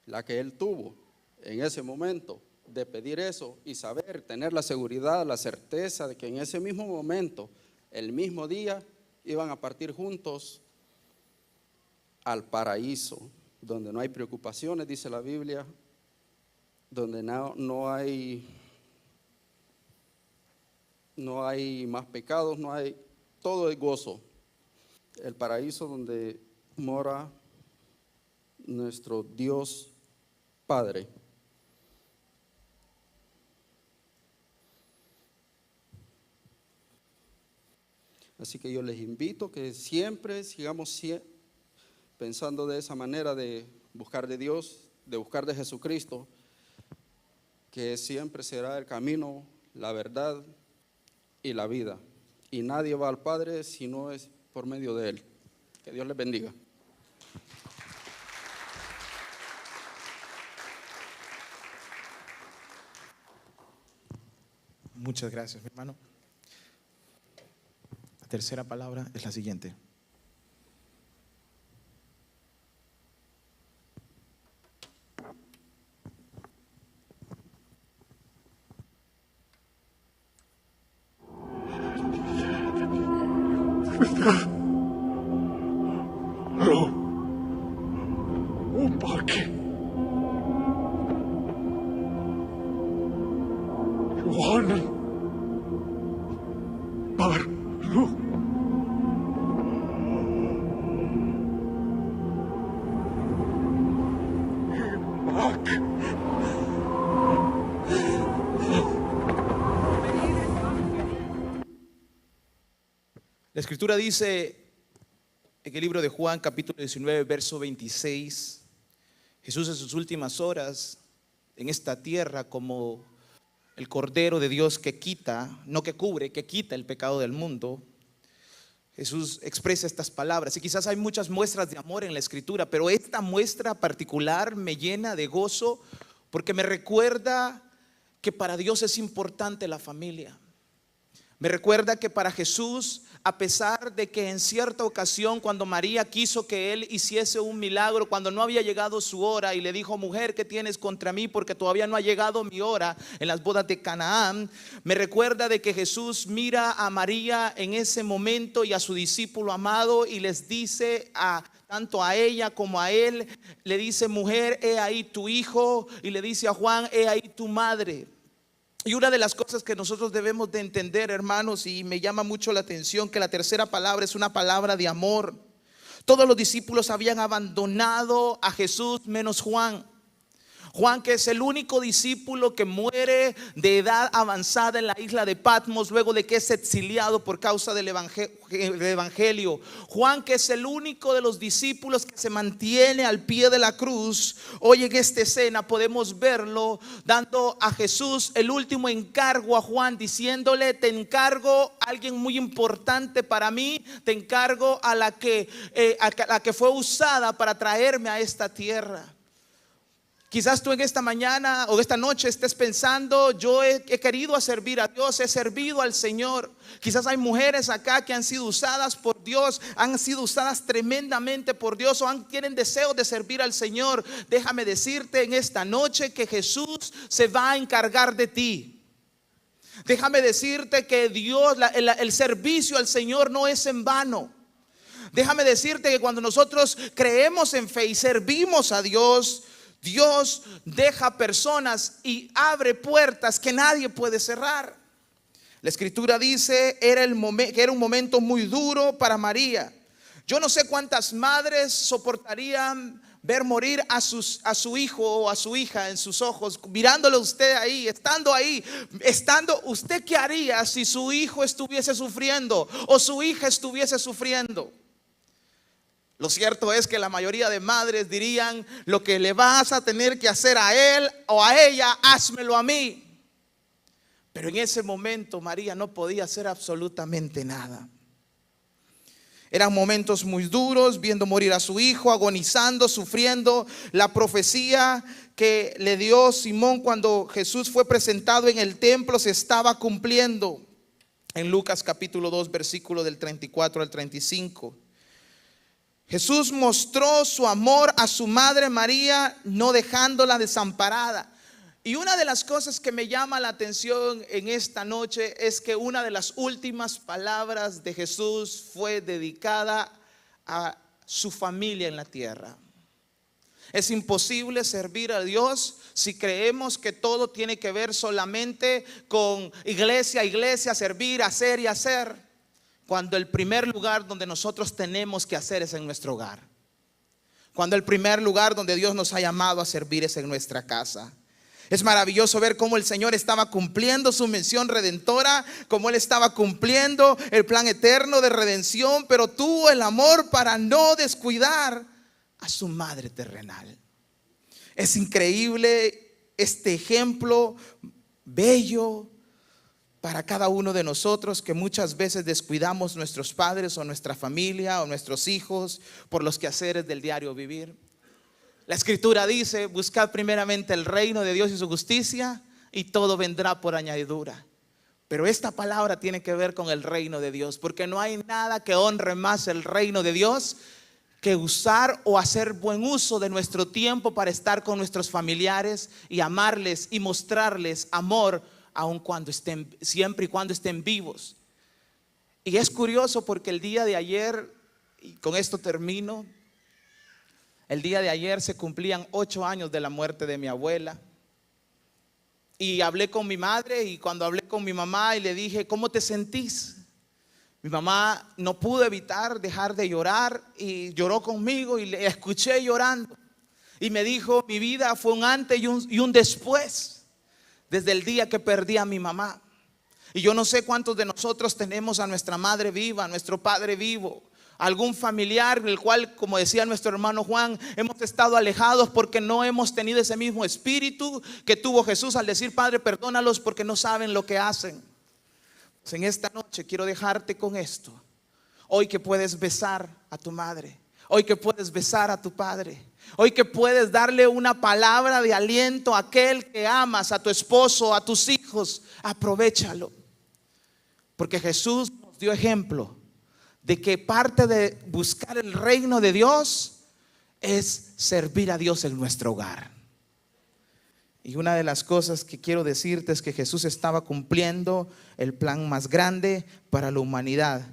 la que él tuvo en ese momento de pedir eso y saber, tener la seguridad, la certeza de que en ese mismo momento, el mismo día, iban a partir juntos al paraíso, donde no hay preocupaciones, dice la Biblia, donde no hay más pecados, todo es gozo. El paraíso donde mora nuestro Dios Padre. Así que yo les invito que siempre sigamos pensando de esa manera de buscar de Dios, de buscar de Jesucristo, que siempre será el camino, la verdad y la vida. Y nadie va al Padre si no es por medio de Él. Que Dios les bendiga. Muchas gracias, mi hermano. La tercera palabra es la siguiente. Upake. Yohanan. Baru. Imak. La escritura dice en el libro de Juan, capítulo 19, verso 26, Jesús en sus últimas horas en esta tierra como el Cordero de Dios que quita, no que cubre, que quita el pecado del mundo. Jesús expresa estas palabras y quizás hay muchas muestras de amor en la escritura, pero esta muestra particular me llena de gozo porque me recuerda que para Dios es importante la familia. Me recuerda que para Jesús a pesar de que en cierta ocasión, cuando María quiso que él hiciese un milagro, cuando no había llegado su hora, y le dijo: mujer, ¿qué tienes contra mí? Porque todavía no ha llegado mi hora, en las bodas de Canaán. Me recuerda de que Jesús mira a María en ese momento y a su discípulo amado, y les dice tanto a ella como a él, le dice: mujer, he ahí tu hijo, y le dice a Juan: he ahí tu madre. Y una de las cosas que nosotros debemos de entender, hermanos, y me llama mucho la atención, que la tercera palabra es una palabra de amor. Todos los discípulos habían abandonado a Jesús menos Juan. Juan, que es el único discípulo que muere de edad avanzada en la isla de Patmos, luego de que es exiliado por causa del evangelio. Juan, que es el único de los discípulos que se mantiene al pie de la cruz. Hoy en esta escena podemos verlo dando a Jesús el último encargo a Juan, diciéndole: te encargo a alguien muy importante para mí, te encargo a la que fue usada para traerme a esta tierra. Quizás tú en esta mañana o esta noche estés pensando: yo he querido servir a Dios, he servido al Señor. Quizás hay mujeres acá que han sido usadas por Dios, han sido usadas tremendamente por Dios, o tienen deseo de servir al Señor. Déjame decirte en esta noche que Jesús se va a encargar de ti. Déjame decirte que Dios, el servicio al Señor no es en vano. Déjame decirte que cuando nosotros creemos en fe y servimos a Dios, Dios deja personas y abre puertas que nadie puede cerrar. La escritura dice que era un momento muy duro para María. Yo no sé cuántas madres soportarían ver morir a su hijo o a su hija en sus ojos, mirándolo usted ahí, ¿usted qué haría si su hijo estuviese sufriendo o su hija estuviese sufriendo? Lo cierto es que la mayoría de madres dirían: lo que le vas a tener que hacer a él o a ella, házmelo a mí. Pero en ese momento María no podía hacer absolutamente nada. Eran momentos muy duros, viendo morir a su hijo, agonizando, sufriendo. La profecía que le dio Simón cuando Jesús fue presentado en el templo se estaba cumpliendo. En Lucas capítulo 2, versículo del 34 al 35. Jesús mostró su amor a su madre María, no dejándola desamparada. Y una de las cosas que me llama la atención en esta noche es que una de las últimas palabras de Jesús fue dedicada a su familia en la tierra. Es imposible servir a Dios si creemos que todo tiene que ver solamente con iglesia, servir, hacer y hacer, cuando el primer lugar donde nosotros tenemos que hacer es en nuestro hogar. Cuando el primer lugar donde Dios nos ha llamado a servir es en nuestra casa. Es maravilloso ver cómo el Señor estaba cumpliendo su misión redentora, cómo Él estaba cumpliendo el plan eterno de redención, pero tuvo el amor para no descuidar a su madre terrenal. Es increíble este ejemplo bello para cada uno de nosotros, que muchas veces descuidamos nuestros padres o nuestra familia o nuestros hijos por los quehaceres del diario vivir. La escritura dice: buscad primeramente el reino de Dios y su justicia, y todo vendrá por añadidura. Pero esta palabra tiene que ver con el reino de Dios, porque no hay nada que honre más el reino de Dios que usar o hacer buen uso de nuestro tiempo para estar con nuestros familiares y amarles y mostrarles amor, aun cuando siempre y cuando estén vivos. Y es curioso porque el día de ayer, y con esto termino, el día de ayer se cumplían 8 años de la muerte de mi abuela. Y hablé con mi madre, y cuando hablé con mi mamá y le dije: ¿cómo te sentís? Mi mamá no pudo evitar dejar de llorar y lloró conmigo, y le escuché llorando. Y me dijo: mi vida fue un antes y un después, desde el día que perdí a mi mamá. Y yo no sé cuántos de nosotros tenemos a nuestra madre viva, a nuestro padre vivo, algún familiar del cual, como decía nuestro hermano Juan, hemos estado alejados porque no hemos tenido ese mismo espíritu que tuvo Jesús al decir: Padre, perdónalos porque no saben lo que hacen. Pues en esta noche quiero dejarte con esto. Hoy que puedes besar a tu madre, hoy que puedes besar a tu padre, hoy que puedes darle una palabra de aliento a aquel que amas, a tu esposo, a tus hijos, aprovéchalo. Porque Jesús nos dio ejemplo de que parte de buscar el reino de Dios es servir a Dios en nuestro hogar. Y una de las cosas que quiero decirte es que Jesús estaba cumpliendo el plan más grande para la humanidad,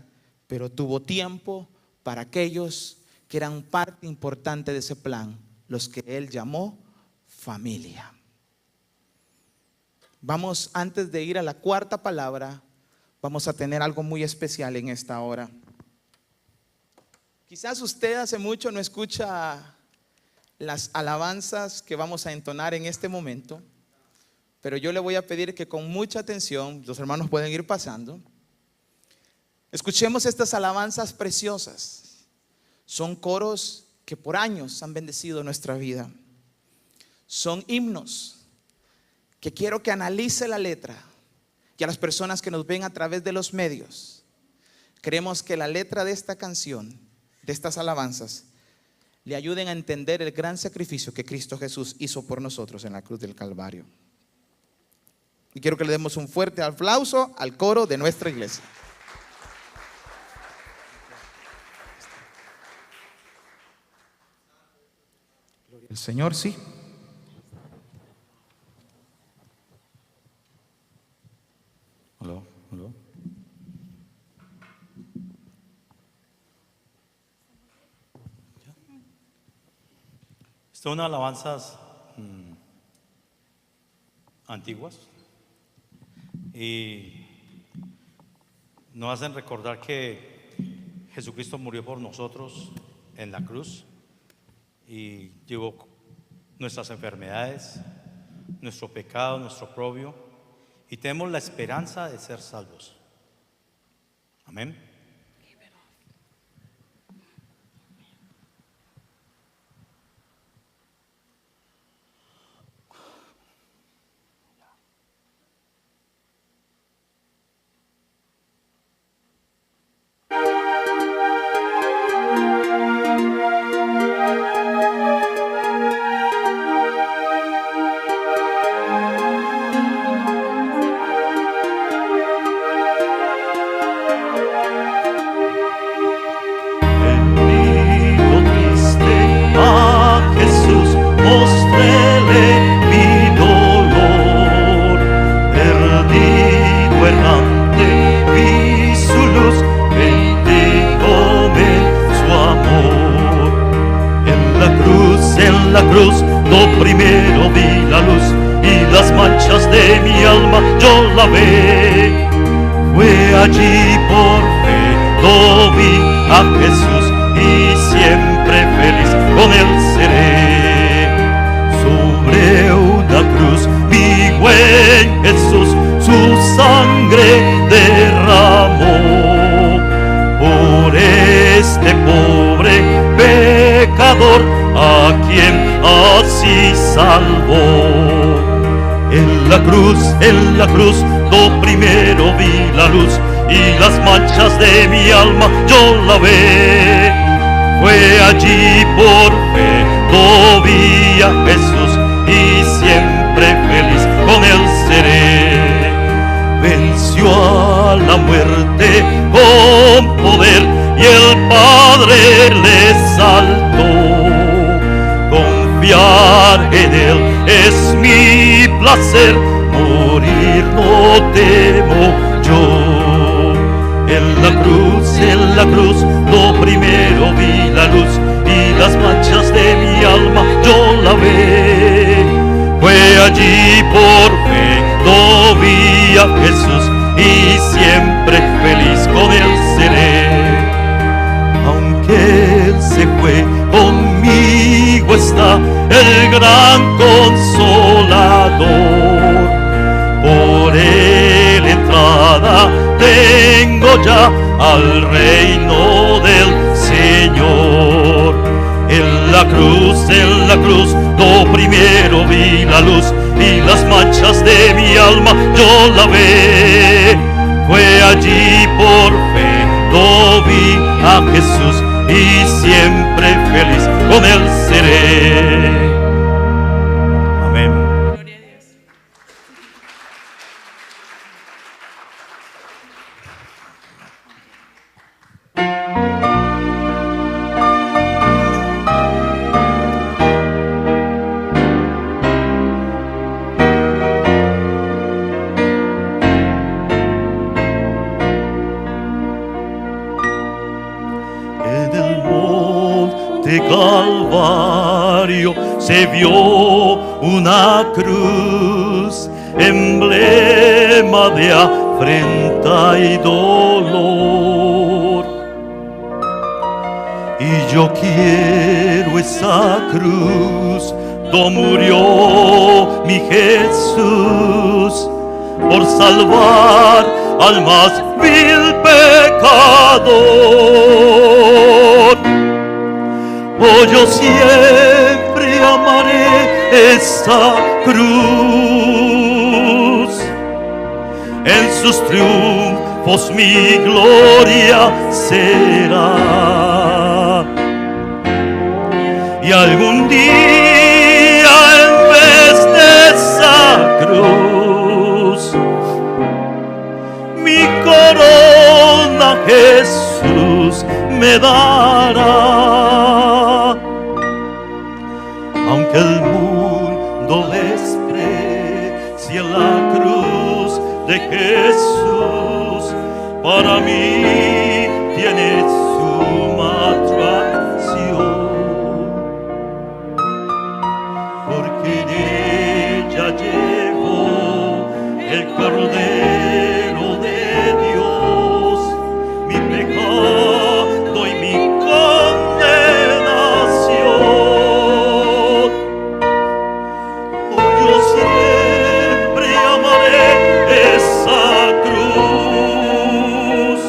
pero tuvo tiempo para aquellos que eran parte importante de ese plan, los que Él llamó familia. Vamos, antes de ir a la cuarta palabra, vamos a tener algo muy especial en esta hora. Quizás usted hace mucho no escucha las alabanzas que vamos a entonar en este momento, pero yo le voy a pedir que con mucha atención, los hermanos pueden ir pasando, escuchemos estas alabanzas preciosas. Son coros que por años han bendecido nuestra vida. Son himnos que quiero que analice la letra. Y a las personas que nos ven a través de los medios, queremos que la letra de esta canción, de estas alabanzas, le ayuden a entender el gran sacrificio que Cristo Jesús hizo por nosotros en la cruz del Calvario. Y quiero que le demos un fuerte aplauso al coro de nuestra iglesia. El Señor sí. Hola, hola. Son alabanzas antiguas y nos hacen recordar que Jesucristo murió por nosotros en la cruz y llevó nuestras enfermedades, nuestro pecado, nuestro oprobio, y tenemos la esperanza de ser salvos. Amén. Fue allí por fe, lo vi a Jesús y siempre feliz con él seré. Sobre una cruz mi buen Jesús su sangre derramó por este pobre pecador a quien así salvó. En la cruz, lo primero vi la luz y las manchas de mi alma yo la ve. Fue allí por fe, lo vi a Jesús y siempre feliz con él seré. Venció a la muerte con poder y el Padre le saltó. Confiar en él es mi placer, morir no temo yo. En la cruz, lo primero vi la luz y las manchas de mi alma yo la ve. Fue allí por fe, lo vi a Jesús y siempre feliz con él seré. Aunque él se fue, conmigo está el gran consolador. Por él entrada tengo ya al reino del Señor. En la cruz, lo primero vi la luz y las manchas de mi alma yo la ve. Fue allí por fe, lo vi a Jesús y siempre feliz con él seré. Amén. Gloria a Dios. de Calvario se vio una cruz, emblema de afrenta y dolor. Y yo quiero esa cruz, donde murió mi Jesús, por salvar al más vil pecador. Oh, yo siempre amaré esa cruz, en sus triunfos mi gloria será. Y algún día en vez de esa cruz, mi corona Jesús me dará. Aunque el mundo desprecie la cruz de Jesús, para mí tiene suma atracción, porque en ella llevo el Cordero de Dios, mi pecado y mi condenación. Oh, yo siempre amaré esa cruz,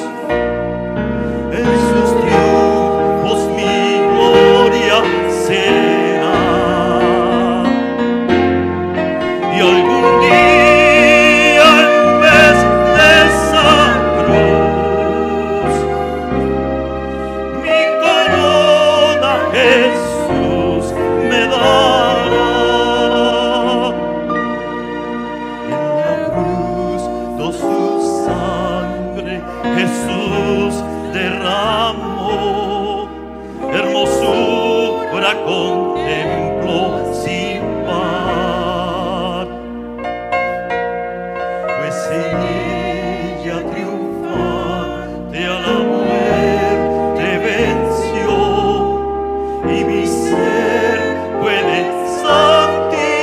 en sus triunfos mi gloria será. Y algún día en vez de esa cruz, mi corona Jesús me dará. En la cruz do su sangre Jesús derramó, hermosura contemplo sin par, pues en ella triunfante a la muerte venció, y mi ser puede santificar.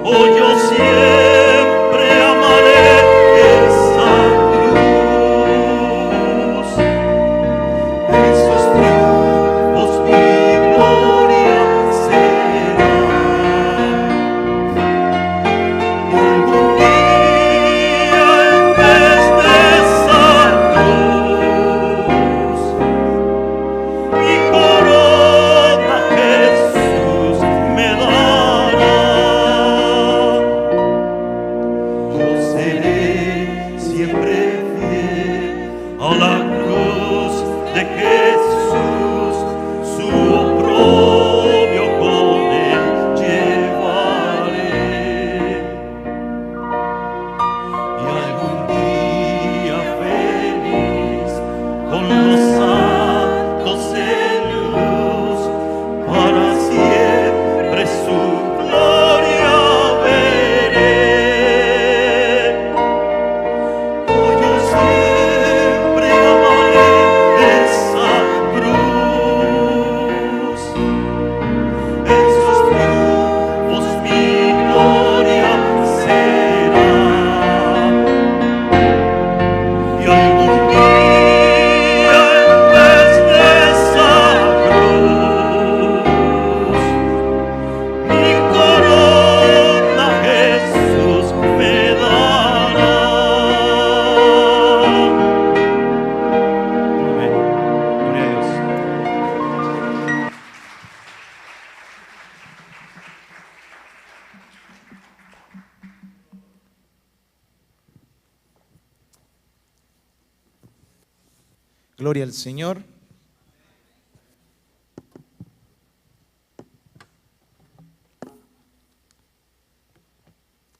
Oh, yo siempre amaré esa cruz, en sus triunfos mi gloria será. Y algún día en vez de esa cruz, mi corona Jesús me dará. Yo seré siempre fiel a la cruz de Jesús, su oprobio con él llevaré. Y algún día feliz con los santos en luz, para siempre su gloria veré. Oh, yo siempre amaré esa cruz, en sus triunfos mi gloria será. Y algún día en vez de esa cruz, mi corona Jesús me dará. Amén. Gloria a Dios. Gloria al Señor.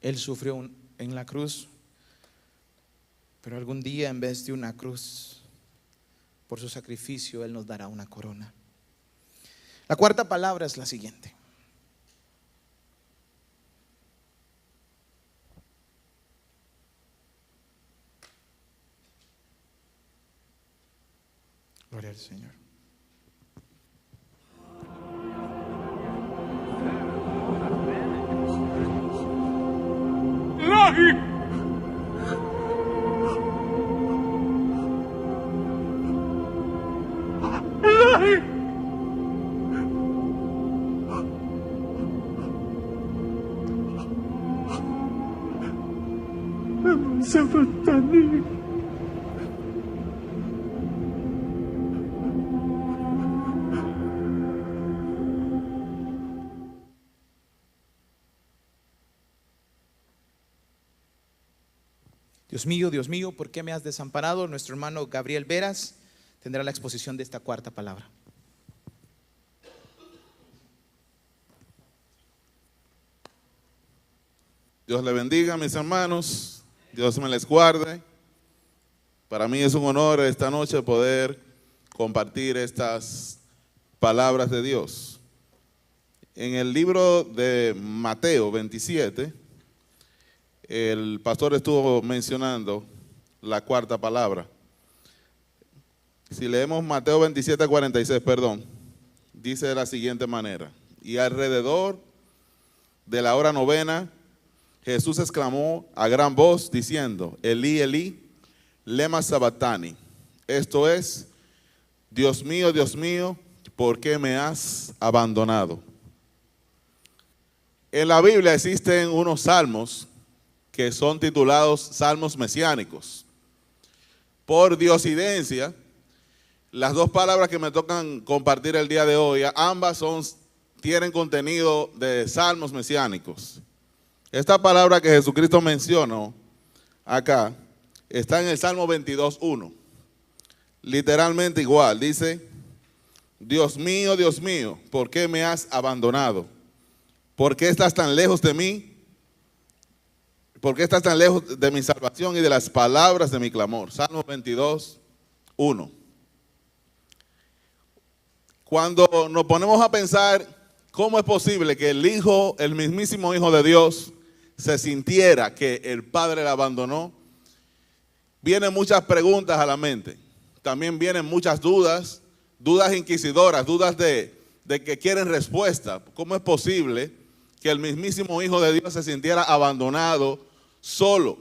Él sufrió en la cruz, pero algún día en vez de una cruz, por su sacrificio, Él nos dará una corona. La cuarta palabra es la siguiente: Gloria al Señor. إلهي إلهي لم سبتني Dios mío, ¿por qué me has desamparado? Nuestro hermano Gabriel Veras tendrá la exposición de esta cuarta palabra. Dios le bendiga, mis hermanos. Dios me les guarde. Para mí es un honor esta noche poder compartir estas palabras de Dios. En el libro de Mateo 27, el pastor estuvo mencionando la cuarta palabra. Si leemos Mateo 27, 46, dice de la siguiente manera: y alrededor de la hora novena, Jesús exclamó a gran voz diciendo: Elí, Elí, lema sabactani. Esto es: Dios mío, ¿por qué me has abandonado? En la Biblia existen unos salmos que son titulados salmos mesiánicos. Por diosidencia, las dos palabras que me tocan compartir el día de hoy, ambas tienen contenido de salmos mesiánicos. Esta palabra que Jesucristo mencionó acá está en el Salmo 22:1. Literalmente igual, dice: Dios mío, ¿por qué me has abandonado? ¿Por qué estás tan lejos de mí? ¿Por qué estás tan lejos de mi salvación y de las palabras de mi clamor? Salmo 22:1. Cuando nos ponemos a pensar cómo es posible que el mismísimo Hijo de Dios, se sintiera que el Padre le abandonó, vienen muchas preguntas a la mente. También vienen muchas dudas inquisidoras, dudas de que quieren respuesta. ¿Cómo es posible que el mismísimo Hijo de Dios se sintiera abandonado, solo?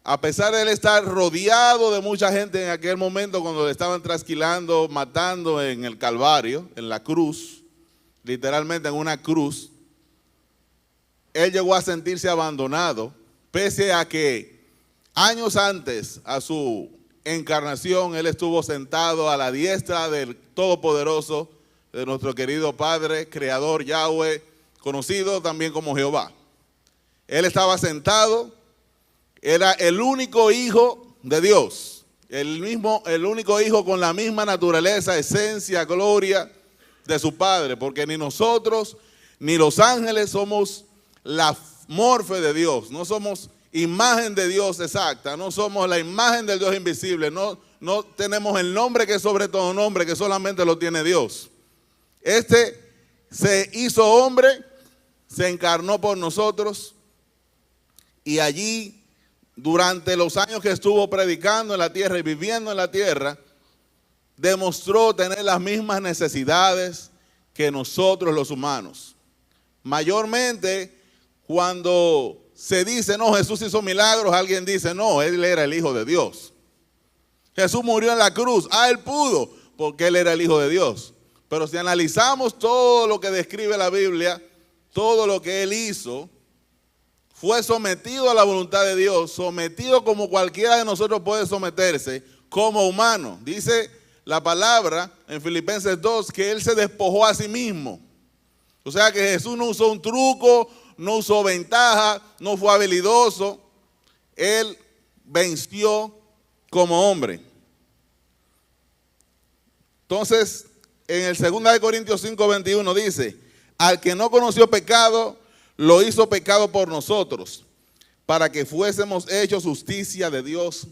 A pesar de él estar rodeado de mucha gente en aquel momento cuando le estaban trasquilando, matando en el Calvario, en la cruz, literalmente en una cruz, él llegó a sentirse abandonado, pese a que años antes a su encarnación, él estuvo sentado a la diestra del Todopoderoso, de nuestro querido Padre, Creador Yahweh, conocido también como Jehová. Él estaba sentado, era el único hijo de Dios, el único hijo con la misma naturaleza, esencia, gloria de su Padre, porque ni nosotros ni los ángeles somos la morfe de Dios, no somos imagen de Dios exacta, no somos la imagen del Dios invisible, no tenemos el nombre que es sobre todo nombre, que solamente lo tiene Dios. Este se hizo hombre, se encarnó por nosotros, y allí, durante los años que estuvo predicando en la tierra y viviendo en la tierra, demostró tener las mismas necesidades que nosotros los humanos. Mayormente, cuando se dice, no, Jesús hizo milagros, alguien dice, no, él era el Hijo de Dios. Jesús murió en la cruz, él pudo, porque él era el Hijo de Dios. Pero si analizamos todo lo que describe la Biblia, todo lo que él hizo, fue sometido a la voluntad de Dios, sometido como cualquiera de nosotros puede someterse, como humano. Dice la palabra en Filipenses 2 que él se despojó a sí mismo. O sea que Jesús no usó un truco, no usó ventaja, no fue habilidoso. Él venció como hombre. Entonces, en el 2 Corintios 5:21 dice: al que no conoció pecado, lo hizo pecado por nosotros, para que fuésemos hechos justicia de Dios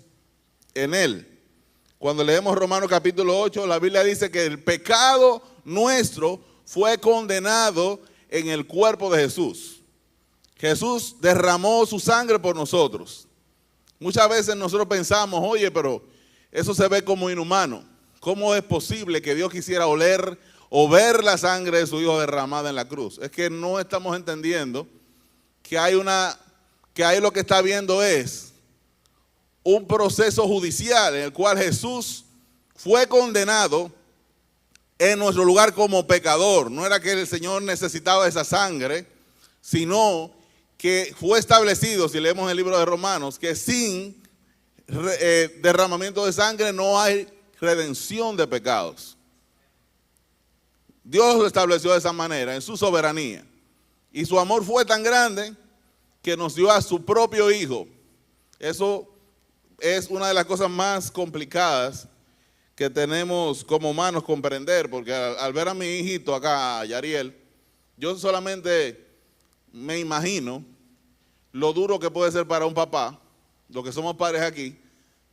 en él. Cuando leemos Romanos capítulo 8, la Biblia dice que el pecado nuestro fue condenado en el cuerpo de Jesús. Jesús derramó su sangre por nosotros. Muchas veces nosotros pensamos, oye, pero eso se ve como inhumano. ¿Cómo es posible que Dios quisiera oler o ver la sangre de su Hijo derramada en la cruz? Es que no estamos entendiendo que ahí lo que está viendo es un proceso judicial en el cual Jesús fue condenado en nuestro lugar como pecador. No era que el Señor necesitaba esa sangre, sino que fue establecido, si leemos el libro de Romanos, que sin derramamiento de sangre no hay redención de pecados. Dios lo estableció de esa manera, en su soberanía. Y su amor fue tan grande que nos dio a su propio Hijo. Eso es una de las cosas más complicadas que tenemos como humanos comprender, porque al ver a mi hijito acá, a Yariel, yo solamente me imagino lo duro que puede ser para un papá, los que somos padres aquí,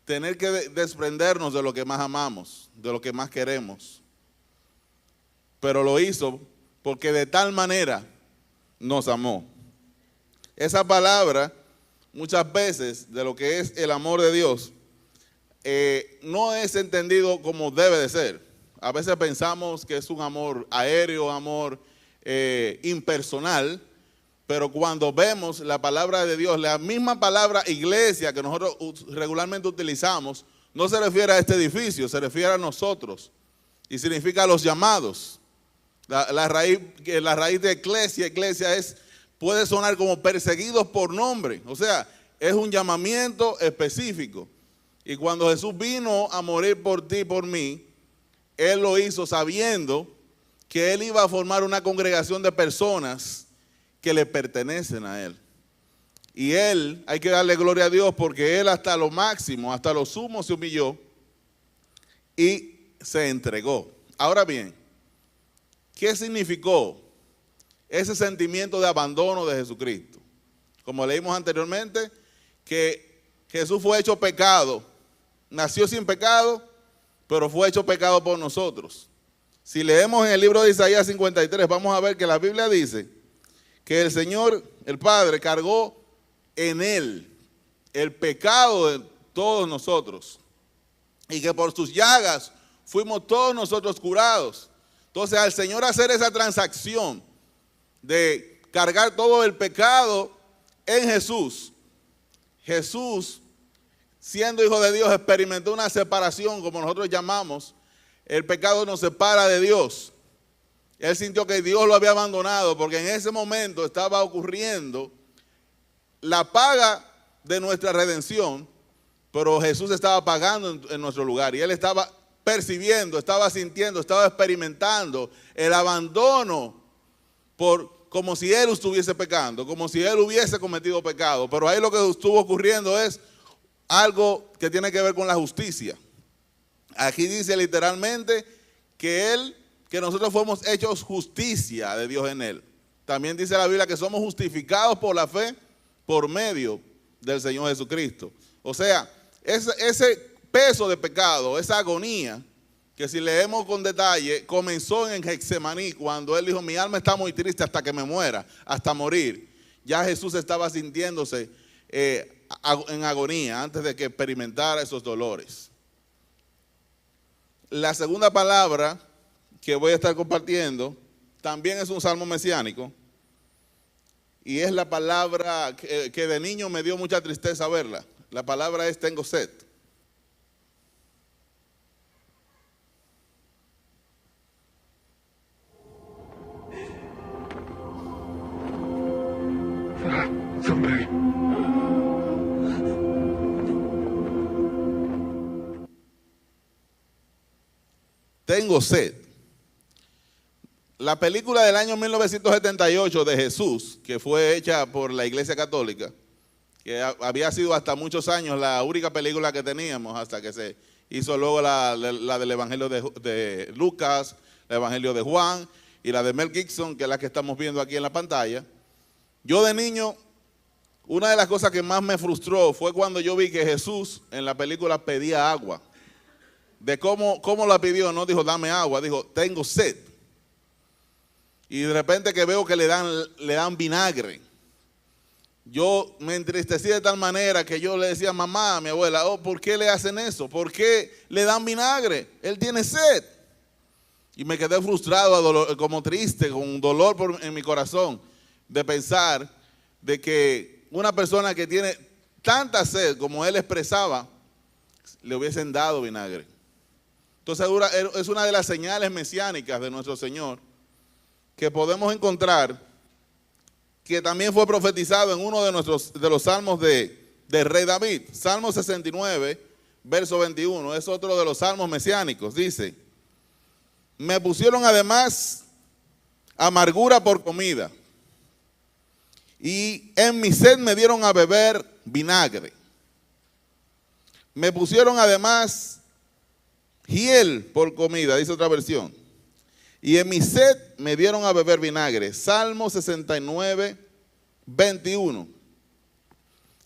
tener que desprendernos de lo que más amamos, de lo que más queremos. Pero lo hizo porque de tal manera nos amó. Esa palabra, muchas veces, de lo que es el amor de Dios, no es entendido como debe de ser. A veces pensamos que es un amor aéreo, amor impersonal, pero cuando vemos la palabra de Dios, la misma palabra iglesia que nosotros regularmente utilizamos, no se refiere a este edificio, se refiere a nosotros y significa los llamados. La raíz de iglesia puede sonar como perseguidos por nombre, o sea, es un llamamiento específico. Y cuando Jesús vino a morir por ti y por mí, Él lo hizo sabiendo que Él iba a formar una congregación de personas que le pertenecen a Él. Y Él, hay que darle gloria a Dios porque Él hasta lo máximo, hasta lo sumo se humilló y se entregó. Ahora bien, ¿qué significó ese sentimiento de abandono de Jesucristo? Como leímos anteriormente, que Jesús fue hecho pecado, nació sin pecado, pero fue hecho pecado por nosotros. Si leemos en el libro de Isaías 53, vamos a ver que la Biblia dice que el Señor, el Padre, cargó en Él el pecado de todos nosotros y que por sus llagas fuimos todos nosotros curados. Entonces, al Señor hacer esa transacción de cargar todo el pecado en Jesús, Jesús, siendo hijo de Dios, experimentó una separación, como nosotros llamamos. El pecado nos separa de Dios. Él sintió que Dios lo había abandonado porque en ese momento estaba ocurriendo la paga de nuestra redención, pero Jesús estaba pagando en nuestro lugar y Él estaba percibiendo, estaba sintiendo, estaba experimentando el abandono como si Él estuviese pecando, como si Él hubiese cometido pecado. Pero ahí lo que estuvo ocurriendo es algo que tiene que ver con la justicia. Aquí dice literalmente que nosotros fuimos hechos justicia de Dios en Él. También dice la Biblia que somos justificados por la fe por medio del Señor Jesucristo. O sea, ese peso de pecado, esa agonía, que si leemos con detalle, comenzó en Getsemaní, cuando Él dijo, mi alma está muy triste hasta que me muera, hasta morir. Ya Jesús estaba sintiéndose en agonía antes de que experimentara esos dolores. La segunda palabra que voy a estar compartiendo también es un salmo mesiánico y es la palabra que de niño me dio mucha tristeza verla. La palabra es tengo sed. Tengo sed. La película del año 1978 de Jesús, que fue hecha por la Iglesia Católica, que había sido hasta muchos años la única película que teníamos, hasta que se hizo luego la del Evangelio de Lucas, el Evangelio de Juan y la de Mel Gibson, que es la que estamos viendo aquí en la pantalla. Yo de niño, una de las cosas que más me frustró fue cuando yo vi que Jesús en la película pedía agua. De cómo la pidió, no dijo dame agua, dijo tengo sed. Y de repente que veo que le dan vinagre. yo me entristecí de tal manera que yo le decía a mamá, a mi abuela, oh, ¿por qué le hacen eso? ¿Por qué le dan vinagre? Él tiene sed. Y me quedé frustrado, como triste, con dolor en mi corazón, de pensar de que una persona que tiene tanta sed como él expresaba, le hubiesen dado vinagre. Entonces es una de las señales mesiánicas de nuestro Señor que podemos encontrar, que también fue profetizado en uno de los salmos del rey David. Salmo 69, verso 21, es otro de los salmos mesiánicos. Dice, me pusieron además amargura por comida, y en mi sed me dieron a beber vinagre. Me pusieron además hiel por comida, dice otra versión. Y en mi sed me dieron a beber vinagre. Salmo 69, 21.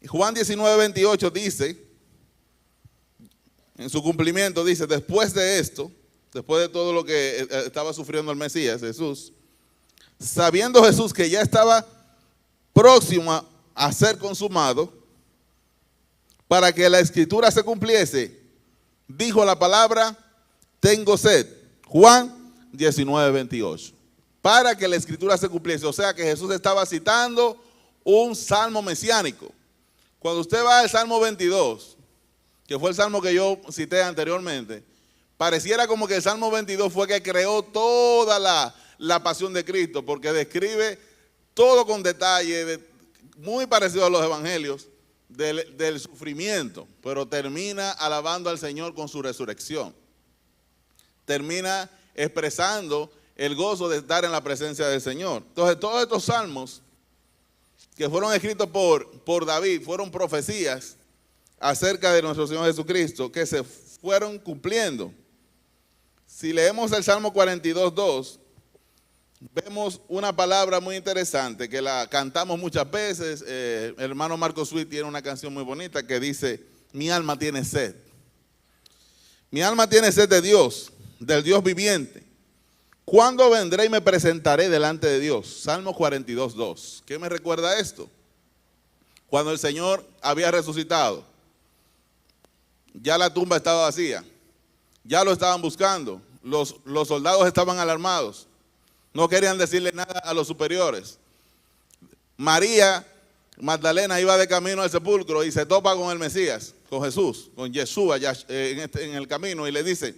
Y Juan 19, 28 dice, en su cumplimiento dice, después de esto, después de todo lo que estaba sufriendo el Mesías, Jesús, sabiendo Jesús que ya estaba próximo a ser consumado, para que la escritura se cumpliese, dijo la palabra, tengo sed. Juan 19, 28. Para que la escritura se cumpliese. O sea que Jesús estaba citando un salmo mesiánico. Cuando usted va al Salmo 22, que fue el salmo que yo cité anteriormente, pareciera como que el Salmo 22 fue que creó toda la pasión de Cristo, porque describe todo con detalle, muy parecido a los evangelios, del sufrimiento, pero termina alabando al Señor con su resurrección. Termina expresando el gozo de estar en la presencia del Señor. Entonces, todos estos salmos que fueron escritos por David fueron profecías acerca de nuestro Señor Jesucristo que se fueron cumpliendo. Si leemos el Salmo 42, 2, vemos una palabra muy interesante que la cantamos muchas veces. El hermano Marco Sweet tiene una canción muy bonita que dice, mi alma tiene sed. Mi alma tiene sed de Dios, del Dios viviente. ¿Cuándo vendré y me presentaré delante de Dios? Salmo 42, 2. ¿Qué me recuerda esto? Cuando el Señor había resucitado, ya la tumba estaba vacía, ya lo estaban buscando, los soldados estaban alarmados. No querían decirle nada a los superiores. María Magdalena iba de camino al sepulcro y se topa con el Mesías, con Jesús, con Yeshua en el camino, y le dice,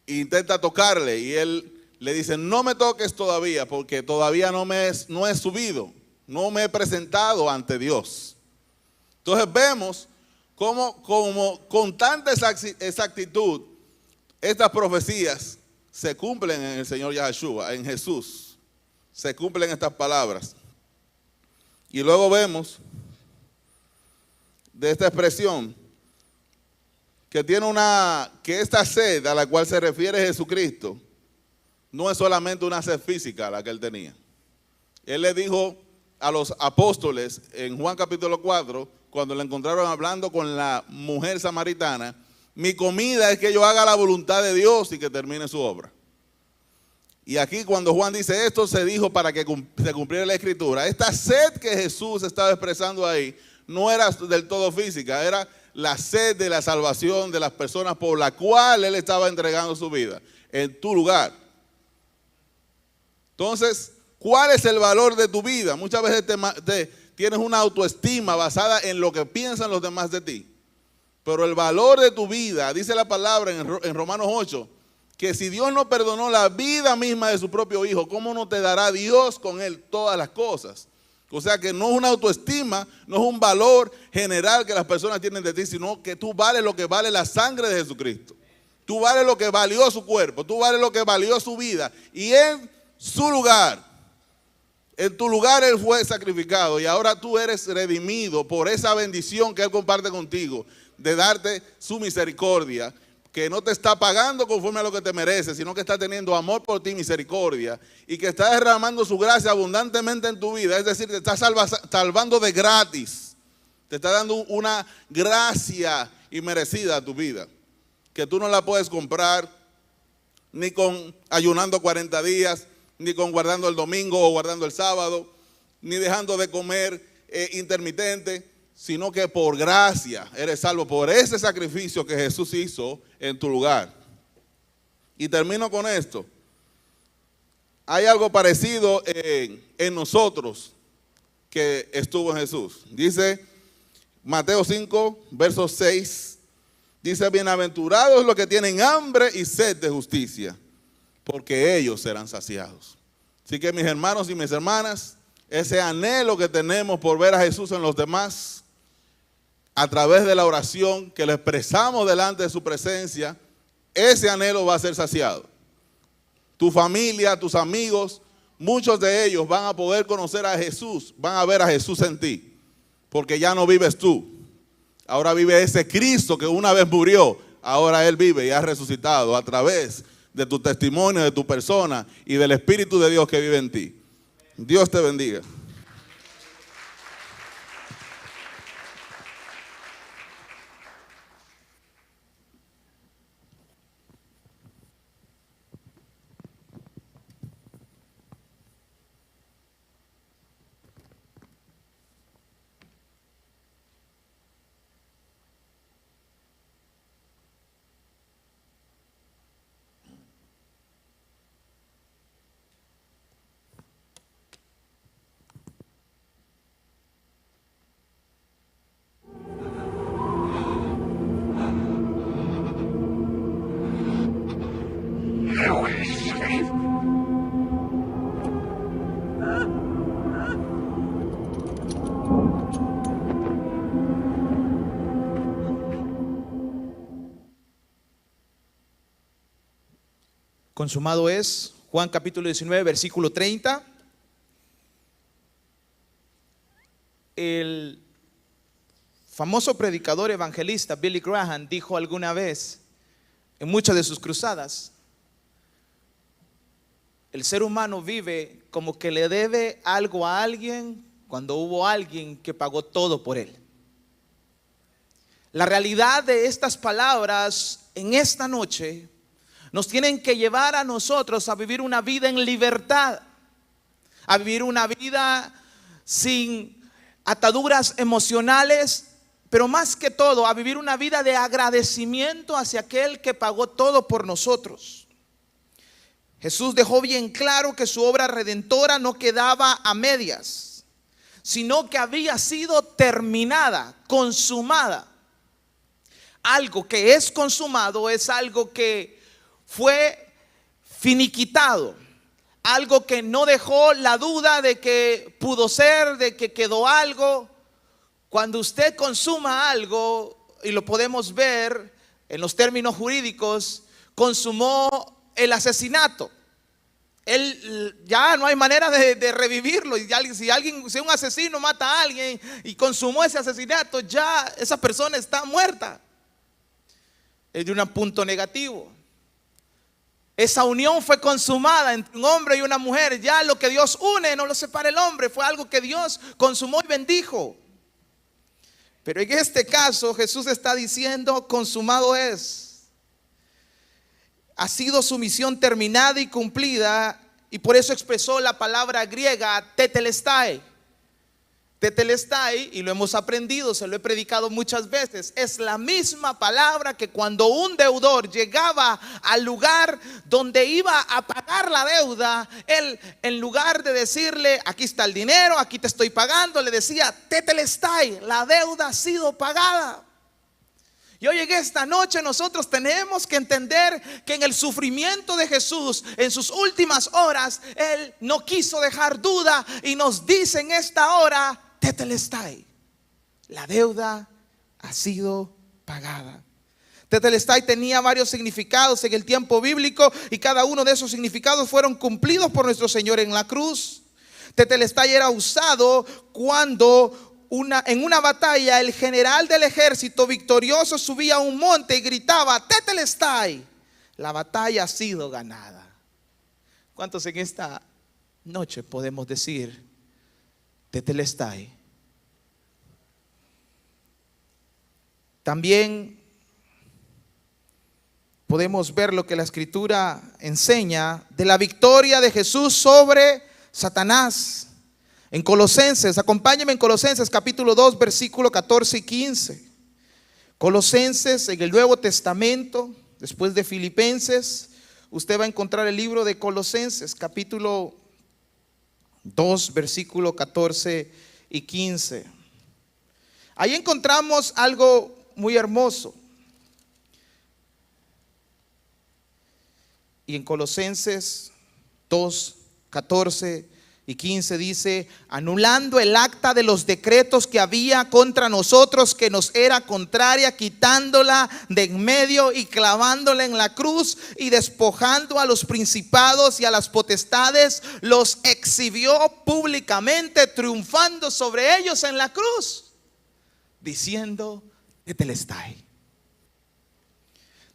intenta tocarle, y él le dice, no me toques todavía, porque todavía no he subido, no me he presentado ante Dios. Entonces vemos cómo con tanta exactitud estas profecías se cumplen en el Señor Yahshua, en Jesús. Se cumplen estas palabras. Y luego vemos de esta expresión que esta sed a la cual se refiere Jesucristo no es solamente una sed física la que él tenía. Él le dijo a los apóstoles en Juan capítulo 4, cuando le encontraron hablando con la mujer samaritana, mi comida es que yo haga la voluntad de Dios y que termine su obra. Y aquí cuando Juan dice esto, se dijo para que se cumpliera la escritura. Esta sed que Jesús estaba expresando ahí no era del todo física, era la sed de la salvación de las personas por la cual él estaba entregando su vida en tu lugar. Entonces, ¿cuál es el valor de tu vida? Muchas veces tienes una autoestima basada en lo que piensan los demás de ti. Pero el valor de tu vida, dice la palabra en Romanos 8, que si Dios no perdonó la vida misma de su propio Hijo, ¿cómo no te dará Dios con Él todas las cosas? O sea que no es una autoestima, no es un valor general que las personas tienen de ti, sino que tú vales lo que vale la sangre de Jesucristo. Tú vales lo que valió su cuerpo, tú vales lo que valió su vida. Y en su lugar, en tu lugar Él fue sacrificado y ahora tú eres redimido por esa bendición que Él comparte contigo, de darte su misericordia, que no te está pagando conforme a lo que te mereces, sino que está teniendo amor por ti, misericordia, y que está derramando su gracia abundantemente en tu vida. Es decir, te está salvando de gratis, te está dando una gracia inmerecida a tu vida, que tú no la puedes comprar ni con ayunando 40 días, ni con guardando el domingo o guardando el sábado, ni dejando de comer intermitente, sino que por gracia eres salvo, por ese sacrificio que Jesús hizo en tu lugar. Y termino con esto. Hay algo parecido en nosotros que estuvo en Jesús. Dice Mateo 5, verso 6, dice: bienaventurados los que tienen hambre y sed de justicia, porque ellos serán saciados. Así que, mis hermanos y mis hermanas, ese anhelo que tenemos por ver a Jesús en los demás, a través de la oración que le expresamos delante de su presencia, ese anhelo va a ser saciado. Tu familia, tus amigos, muchos de ellos van a poder conocer a Jesús, van a ver a Jesús en ti, porque ya no vives tú. Ahora vive ese Cristo que una vez murió, ahora Él vive y ha resucitado a través de tu testimonio, de tu persona y del Espíritu de Dios que vive en ti. Dios te bendiga. Consumado es, Juan capítulo 19, versículo 30. El famoso predicador evangelista Billy Graham dijo alguna vez en muchas de sus cruzadas: el ser humano vive como que le debe algo a alguien cuando hubo alguien que pagó todo por él. La realidad de estas palabras en esta noche nos tienen que llevar a nosotros a vivir una vida en libertad, a vivir una vida sin ataduras emocionales, pero más que todo a vivir una vida de agradecimiento hacia aquel que pagó todo por nosotros. Jesús dejó bien claro que su obra redentora no quedaba a medias, sino que había sido terminada, consumada. Algo que es consumado es algo que fue finiquitado, algo que no dejó la duda de que pudo ser, de que quedó algo. Cuando usted consuma algo, y lo podemos ver en los términos jurídicos, consumó el asesinato. Él ya no hay manera de revivirlo. Si un asesino mata a alguien y consumó ese asesinato, ya esa persona está muerta. Es de un punto negativo. Esa unión fue consumada entre un hombre y una mujer. Ya lo que Dios une no lo separa el hombre. Fue algo que Dios consumó y bendijo. Pero en este caso Jesús está diciendo: consumado es. Ha sido su misión terminada y cumplida. Y por eso expresó la palabra griega tetelestai. Tetelestai, y lo hemos aprendido, se lo he predicado muchas veces, es la misma palabra que cuando un deudor llegaba al lugar donde iba a pagar la deuda, él, en lugar de decirle: aquí está el dinero, aquí te estoy pagando, le decía: tetelestai, la deuda ha sido pagada. Y hoy en esta noche nosotros tenemos que entender que en el sufrimiento de Jesús, en sus últimas horas, Él no quiso dejar duda y nos dice en esta hora: tetelestai, la deuda ha sido pagada. Tetelestai tenía varios significados en el tiempo bíblico y cada uno de esos significados fueron cumplidos por nuestro Señor en la cruz. Tetelestai era usado cuando en una batalla el general del ejército victorioso subía a un monte y gritaba: tetelestai, la batalla ha sido ganada. ¿Cuántos en esta noche podemos decir tetelestai? También podemos ver lo que la Escritura enseña de la victoria de Jesús sobre Satanás. En Colosenses, acompáñenme en Colosenses capítulo 2, versículo 14 y 15. Colosenses en el Nuevo Testamento, después de Filipenses, usted va a encontrar el libro de Colosenses capítulo 2, versículo 14 y 15. Ahí encontramos algo muy hermoso. Y en Colosenses 2, 14 y 15 dice: anulando el acta de los decretos que había contra nosotros, que nos era contraria, quitándola de en medio y clavándola en la cruz, y despojando a los principados y a las potestades, los exhibió públicamente, triunfando sobre ellos en la cruz, diciendo: tetelestai.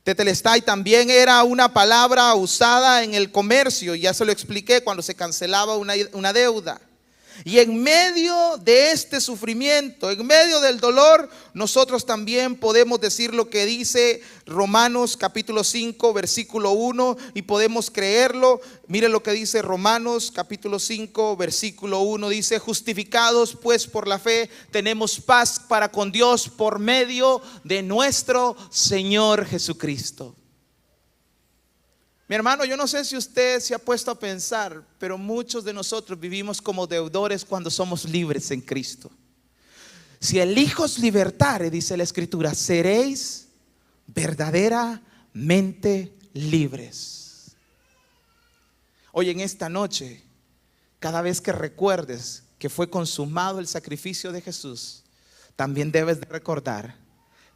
Tetelestai también era una palabra usada en el comercio, ya se lo expliqué, cuando se cancelaba una deuda. Y en medio de este sufrimiento, en medio del dolor, nosotros también podemos decir lo que dice Romanos capítulo 5, versículo 1, y podemos creerlo. Mire lo que dice Romanos capítulo 5, versículo 1, dice: justificados pues por la fe, tenemos paz para con Dios por medio de nuestro Señor Jesucristo. Mi hermano, yo no sé si usted se ha puesto a pensar, pero muchos de nosotros vivimos como deudores cuando somos libres en Cristo. Si el Hijo os libertare, dice la Escritura, seréis verdaderamente libres. Hoy en esta noche, cada vez que recuerdes que fue consumado el sacrificio de Jesús, también debes de recordar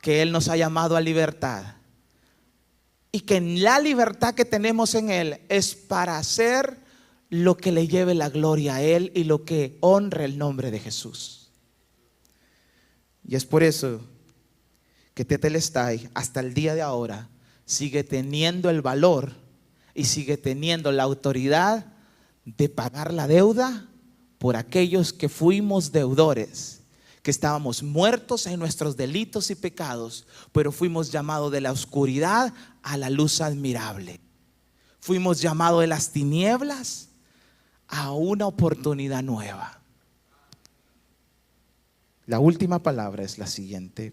que Él nos ha llamado a libertad. Y que en la libertad que tenemos en Él es para hacer lo que le lleve la gloria a Él y lo que honre el nombre de Jesús. Y es por eso que tetelestai hasta el día de ahora sigue teniendo el valor y sigue teniendo la autoridad de pagar la deuda por aquellos que fuimos deudores, que estábamos muertos en nuestros delitos y pecados, pero fuimos llamados de la oscuridad a la luz admirable. Fuimos llamados de las tinieblas a una oportunidad nueva. La última palabra es la siguiente: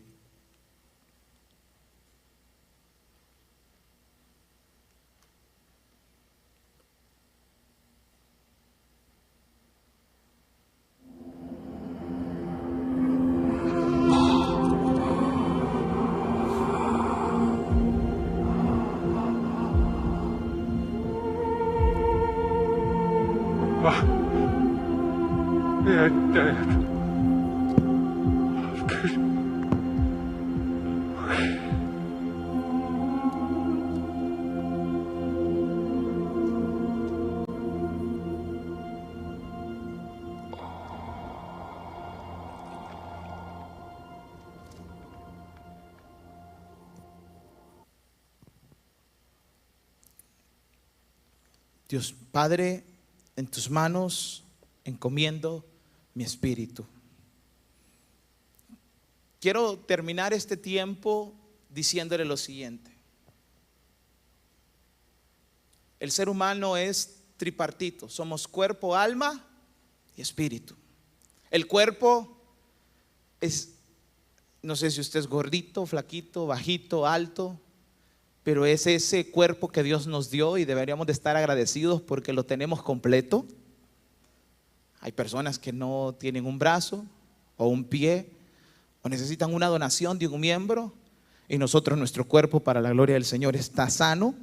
Dios Padre, en tus manos encomiendo mi espíritu. Quiero terminar este tiempo diciéndole lo siguiente: el ser humano es tripartito, somos cuerpo, alma y espíritu. El cuerpo es, no sé si usted es gordito, flaquito, bajito, alto, pero es ese cuerpo que Dios nos dio y deberíamos de estar agradecidos porque lo tenemos completo. Hay personas que no tienen un brazo o un pie o necesitan una donación de un miembro, y nosotros, nuestro cuerpo, para la gloria del Señor, está sano.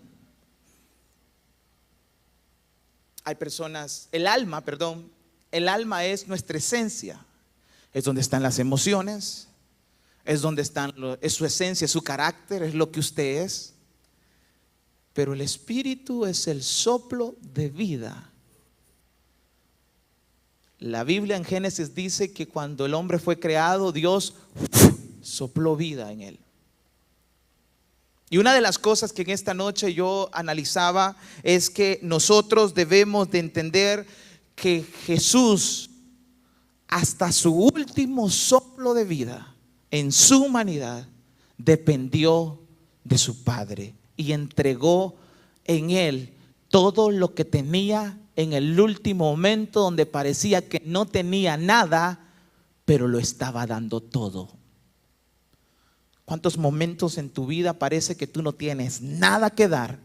Hay personas, el alma es nuestra esencia, es donde están las emociones, es donde es su esencia, su carácter, es lo que usted es. Pero el espíritu es el soplo de vida. La Biblia en Génesis dice que cuando el hombre fue creado, Dios sopló vida en él. Y una de las cosas que en esta noche yo analizaba es que nosotros debemos de entender que Jesús, hasta su último soplo de vida en su humanidad, dependió de su Padre y entregó en Él todo lo que tenía en el último momento donde parecía que no tenía nada, pero lo estaba dando todo. ¿Cuántos momentos en tu vida parece que tú no tienes nada que dar,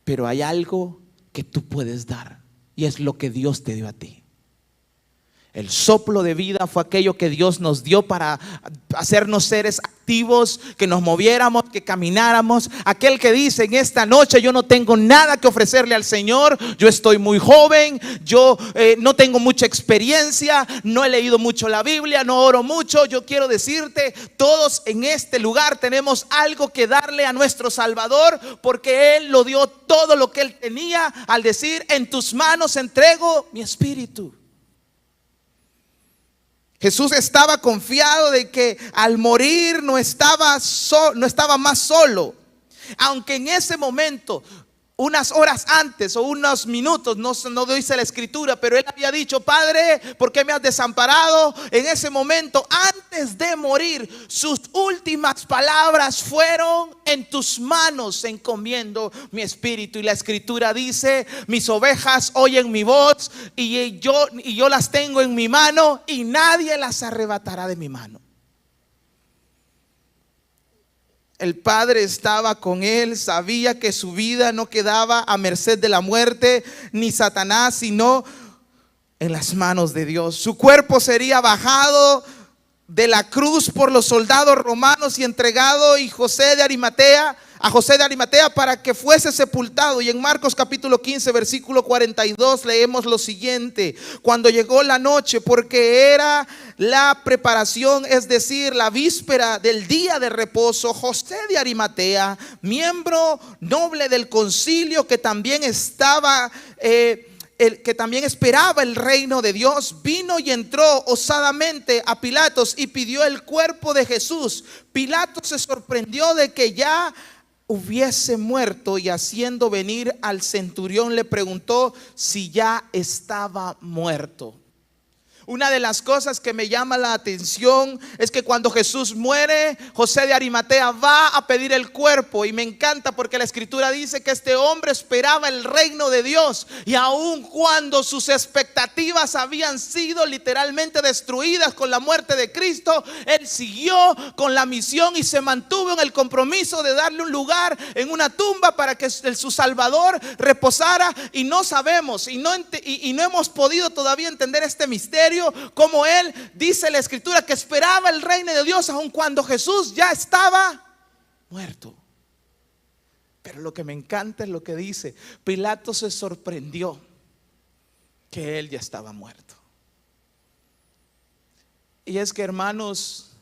pero hay algo que tú puedes dar? Y es lo que Dios te dio a ti. El soplo de vida fue aquello que Dios nos dio para hacernos seres activos, que nos moviéramos, que camináramos. Aquel que dice en esta noche: yo no tengo nada que ofrecerle al Señor, yo estoy muy joven, yo no tengo mucha experiencia, no he leído mucho la Biblia, no oro mucho. Yo quiero decirte, todos en este lugar tenemos algo que darle a nuestro Salvador, porque Él lo dio todo lo que Él tenía al decir: en tus manos entrego mi espíritu. Jesús estaba confiado de que al morir no estaba más solo. Aunque en ese momento, unas horas antes o unos minutos, no dice la escritura, pero él había dicho: Padre, ¿por qué me has desamparado? En ese momento, antes de morir, sus últimas palabras fueron: en tus manos encomiendo mi espíritu. Y la escritura dice: mis ovejas oyen mi voz y yo las tengo en mi mano y nadie las arrebatará de mi mano. El Padre estaba con él, sabía que su vida no quedaba a merced de la muerte ni Satanás, sino en las manos de Dios. Su cuerpo sería bajado de la cruz por los soldados romanos y entregado a José de Arimatea para que fuese sepultado. Y en Marcos capítulo 15 versículo 42 leemos lo siguiente: cuando llegó la noche, porque era la preparación, es decir, la víspera del día de reposo, José de Arimatea, miembro noble del concilio, que también esperaba el reino de Dios, vino y entró osadamente a Pilatos y pidió el cuerpo de Jesús. Pilatos se sorprendió de que ya hubiese muerto, y haciendo venir al centurión le preguntó si ya estaba muerto. Una de las cosas que me llama la atención es que cuando Jesús muere, José de Arimatea va a pedir el cuerpo. Y me encanta porque la escritura dice que este hombre esperaba el reino de Dios. Y aun cuando sus expectativas habían sido literalmente destruidas con la muerte de Cristo, él siguió con la misión y se mantuvo en el compromiso de darle un lugar en una tumba para que su Salvador reposara. Y no sabemos y no hemos podido todavía entender este misterio, como él, dice la escritura, que esperaba el reino de Dios aun cuando Jesús ya estaba muerto. Pero lo que me encanta es lo que dice: Pilato se sorprendió que él ya estaba muerto. Y es que, hermanos,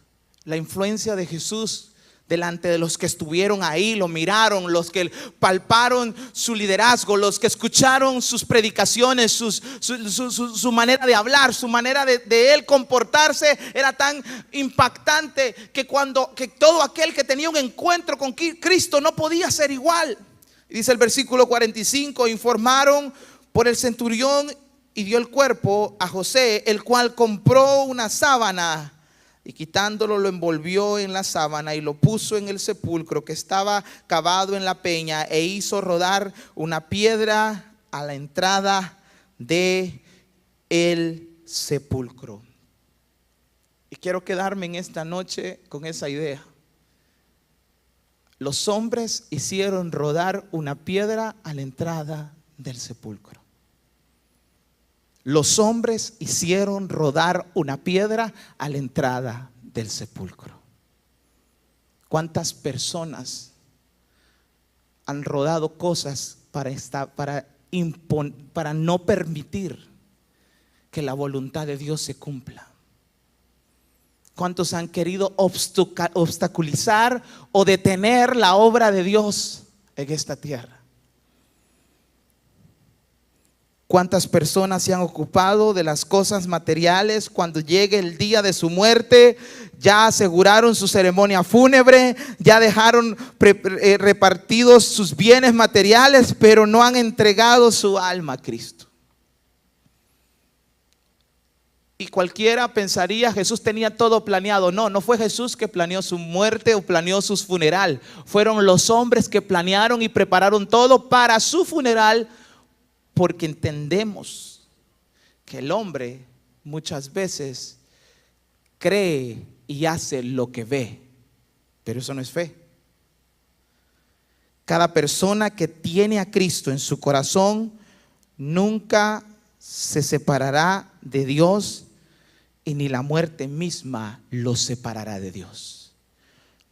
la influencia de Jesús delante de los que estuvieron ahí, lo miraron, los que palparon su liderazgo, los que escucharon sus predicaciones, su manera de hablar, su manera de él comportarse, era tan impactante que todo aquel que tenía un encuentro con Cristo no podía ser igual. Dice el versículo 45: informaron por el centurión y dio el cuerpo a José, el cual compró una sábana y quitándolo lo envolvió en la sábana y lo puso en el sepulcro que estaba cavado en la peña, e hizo rodar una piedra a la entrada de el sepulcro. Y quiero quedarme en esta noche con esa idea. Los hombres hicieron rodar una piedra a la entrada del sepulcro. Los hombres hicieron rodar una piedra a la entrada del sepulcro. ¿Cuántas personas han rodado cosas para no permitir que la voluntad de Dios se cumpla? ¿Cuántos han querido obstaculizar o detener la obra de Dios en esta tierra? ¿Cuántas personas se han ocupado de las cosas materiales? Cuando llegue el día de su muerte, ya aseguraron su ceremonia fúnebre, ya dejaron repartidos sus bienes materiales, pero no han entregado su alma a Cristo. Y cualquiera pensaría: Jesús tenía todo planeado. No fue Jesús que planeó su muerte o planeó su funeral. Fueron los hombres que planearon y prepararon todo para su funeral, porque entendemos que el hombre muchas veces cree y hace lo que ve, pero eso no es fe. Cada persona que tiene a Cristo en su corazón nunca se separará de Dios, y ni la muerte misma los separará de Dios.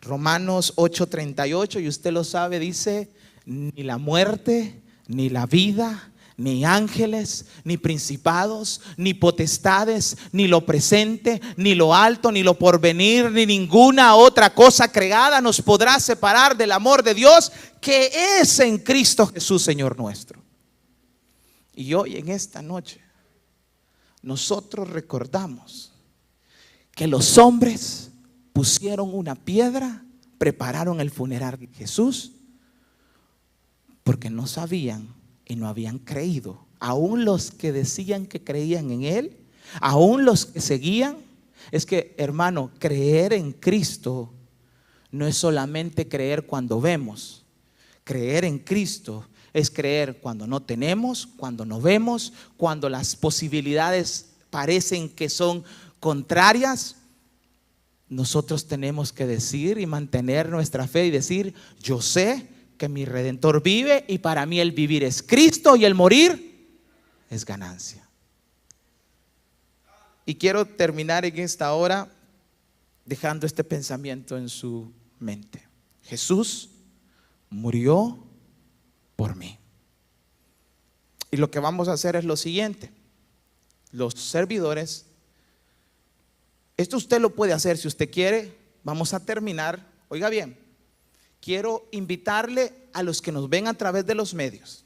Romanos 8:38, y usted lo sabe, dice: ni la muerte, ni la vida, ni ángeles, ni principados, ni potestades, ni lo presente, ni lo alto, ni lo porvenir, ni ninguna otra cosa creada nos podrá separar del amor de Dios que es en Cristo Jesús, Señor nuestro. Y hoy, en esta noche, nosotros recordamos que los hombres pusieron una piedra, prepararon el funeral de Jesús, porque no sabían y no habían creído. Aún los que decían que creían en Él, aún los que seguían. Es que, hermano, creer en Cristo no es solamente creer cuando vemos. Creer en Cristo es creer cuando no tenemos, cuando no vemos, cuando las posibilidades parecen que son contrarias. Nosotros tenemos que decir y mantener nuestra fe y decir: yo sé que mi Redentor vive, y para mí el vivir es Cristo y el morir es ganancia. Y quiero terminar en esta hora dejando este pensamiento en su mente: Jesús murió por mí. Y lo que vamos a hacer es lo siguiente: los servidores, esto usted lo puede hacer si usted quiere. Vamos a terminar, oiga bien, quiero invitarle a los que nos ven a través de los medios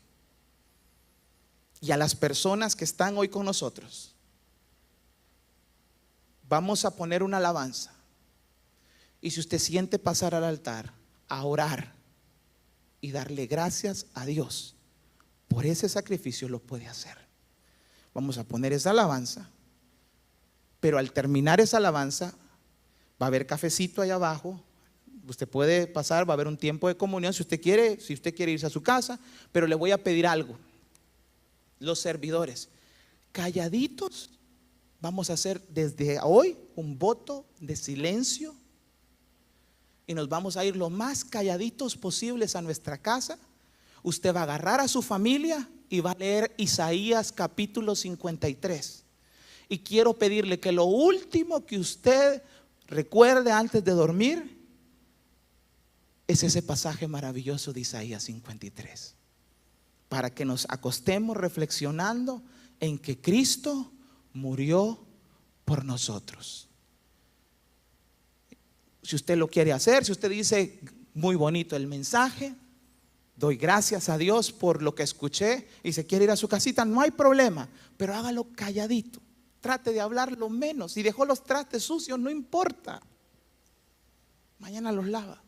y a las personas que están hoy con nosotros. Vamos a poner una alabanza, y si usted siente pasar al altar a orar y darle gracias a Dios por ese sacrificio, lo puede hacer. Vamos a poner esa alabanza, pero al terminar esa alabanza va a haber cafecito allá abajo. Usted puede pasar, va a haber un tiempo de comunión si usted quiere irse a su casa, pero le voy a pedir algo. Los servidores, calladitos, vamos a hacer desde hoy un voto de silencio, y nos vamos a ir lo más calladitos posibles a nuestra casa. Usted va a agarrar a su familia y va a leer Isaías capítulo 53. Y quiero pedirle que lo último que usted recuerde antes de dormir es ese pasaje maravilloso de Isaías 53, para que nos acostemos reflexionando en que Cristo murió por nosotros. Si usted lo quiere hacer, si usted dice: muy bonito el mensaje, doy gracias a Dios por lo que escuché, y se quiere ir a su casita, no hay problema, pero hágalo calladito. Trate de hablar lo menos. Si dejó los trastes sucios, no importa, mañana los lava.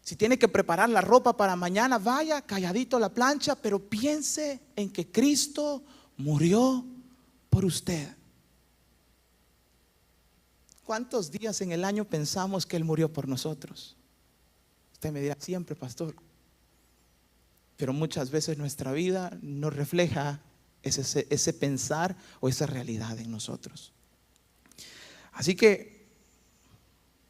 Si tiene que preparar la ropa para mañana, vaya calladito a la plancha, pero piense en que Cristo murió por usted. ¿Cuántos días en el año pensamos que Él murió por nosotros? Usted me dirá: siempre, pastor. Pero muchas veces nuestra vida no refleja ese pensar o esa realidad en nosotros. Así que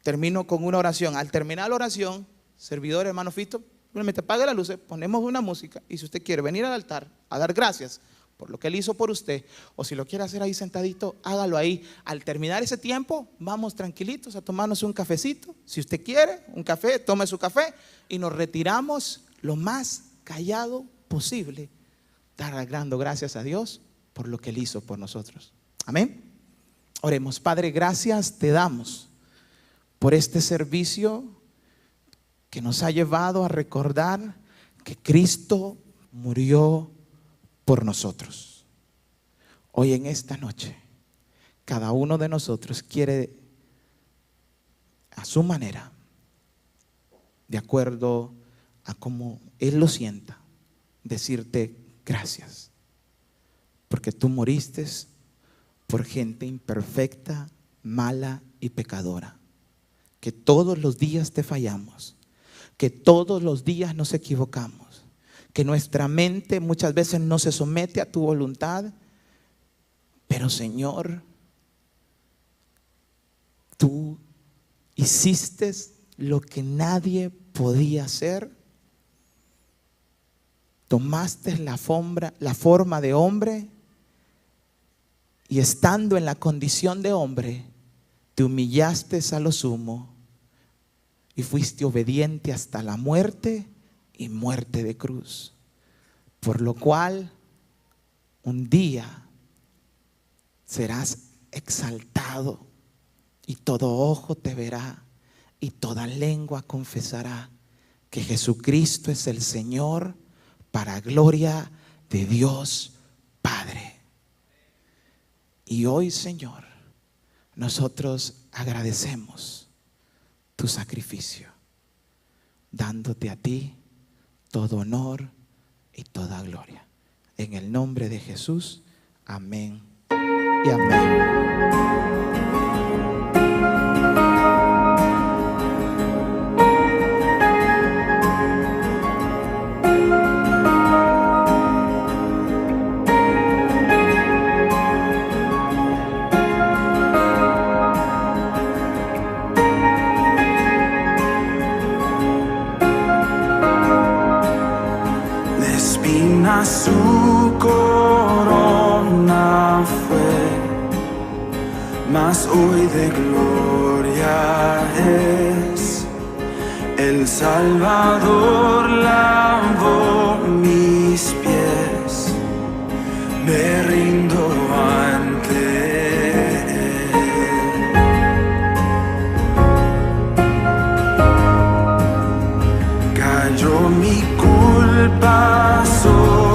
termino con una oración. Al terminar la oración, servidor, hermano Fito, simplemente apague las luces, ponemos una música, y si usted quiere venir al altar a dar gracias por lo que Él hizo por usted, o si lo quiere hacer ahí sentadito, hágalo ahí. Al terminar ese tiempo, vamos tranquilitos a tomarnos un cafecito. Si usted quiere un café, tome su café, y nos retiramos lo más callado posible, dando gracias a Dios por lo que Él hizo por nosotros. Amén. Oremos. Padre, gracias te damos por este servicio que nos ha llevado a recordar que Cristo murió por nosotros. Hoy, en esta noche, cada uno de nosotros quiere, a su manera, de acuerdo a cómo Él lo sienta, decirte gracias, porque tú moriste por gente imperfecta, mala y pecadora, que todos los días te fallamos, que todos los días nos equivocamos, que nuestra mente muchas veces no se somete a tu voluntad. Pero Señor, tú hiciste lo que nadie podía hacer. Tomaste la forma de hombre y estando en la condición de hombre, te humillaste a lo sumo y fuiste obediente hasta la muerte y muerte de cruz. Por lo cual, un día serás exaltado y todo ojo te verá y toda lengua confesará que Jesucristo es el Señor, para gloria de Dios Padre. Y hoy, Señor, nosotros agradecemos tu sacrificio, dándote a ti todo honor y toda gloria. En el nombre de Jesús, amén y amén. Su corona fue, mas hoy de gloria es. El Salvador lavó mis pies, me rindo ante Él. Cayó mi culpa sobre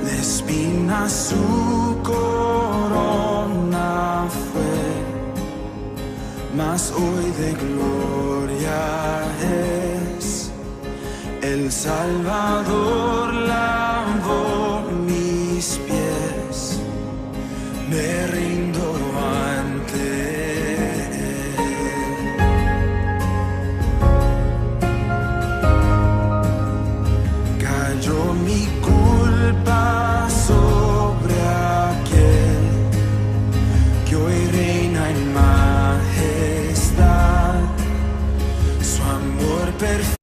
de espina su corona fue, mas hoy de gloria es. El Salvador lavó mis pies, me rindo ante Él. Cayó mi culpa sobre aquel que hoy reina en majestad, su amor perfecto.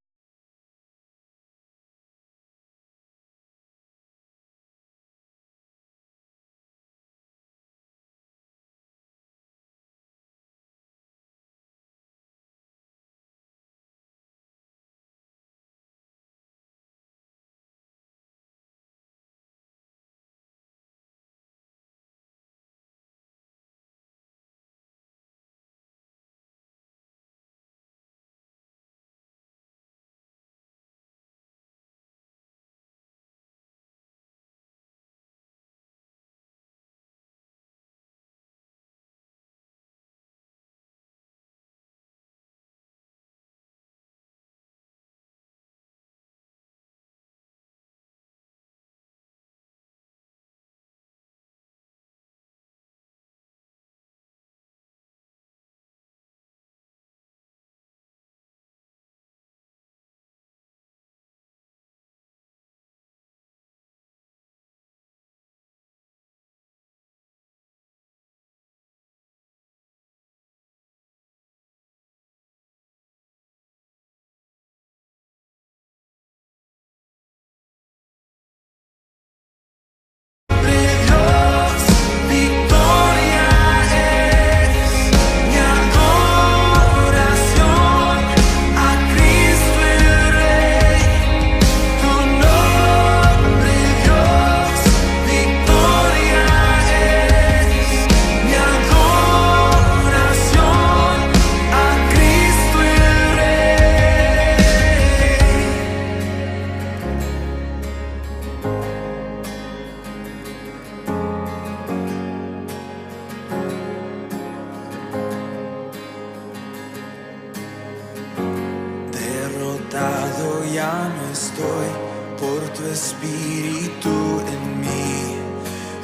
ya no estoy por tu espíritu en mí.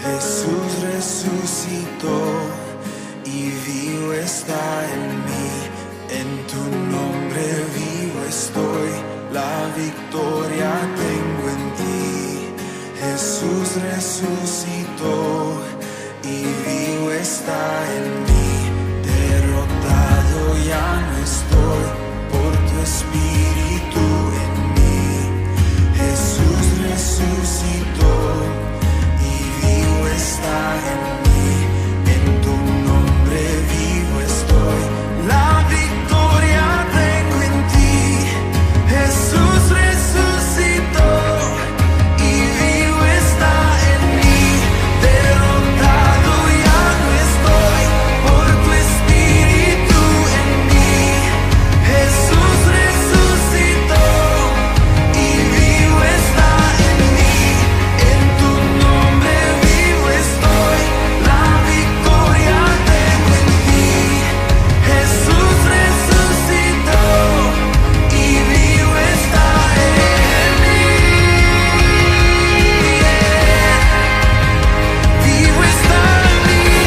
Jesús resucitó y vivo está en mí. En tu nombre vivo estoy, la victoria tengo en ti. Jesús resucitó y vivo está en mí. Derrotado ya no estoy por tu espíritu en mí. Jesús resucitó y vivo está en mí. En tu nombre vivo estoy, la victoria tengo en ti. Jesús resucitó y vivo está en mí. Derrotado ya no estoy por tu espíritu en mí. Jesús resucitó y vivo está en mí. En tu nombre vivo estoy, la victoria tengo en ti. Jesús resucitó y vivo está en mí. Vivo está en mí.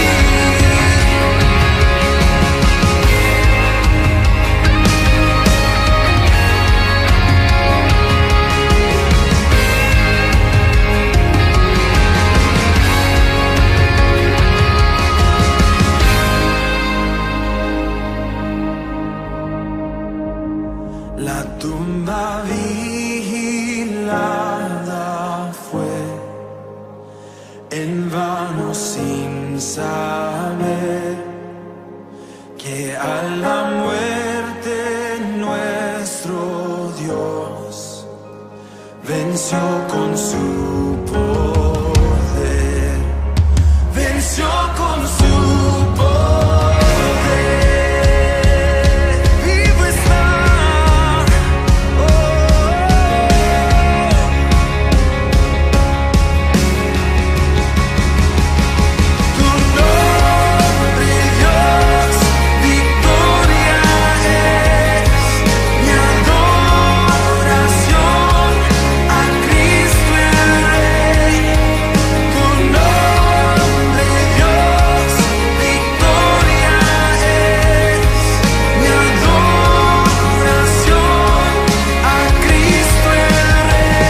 La tumba vigilada fue en vano sin saber que a la muerte nuestro Dios venció con su poder, venció con su poder. Vivo está. Tu nombre, Dios, victoria es mi adoración a Cristo el Rey. Tu nombre, Dios, victoria es mi adoración a Cristo el Rey.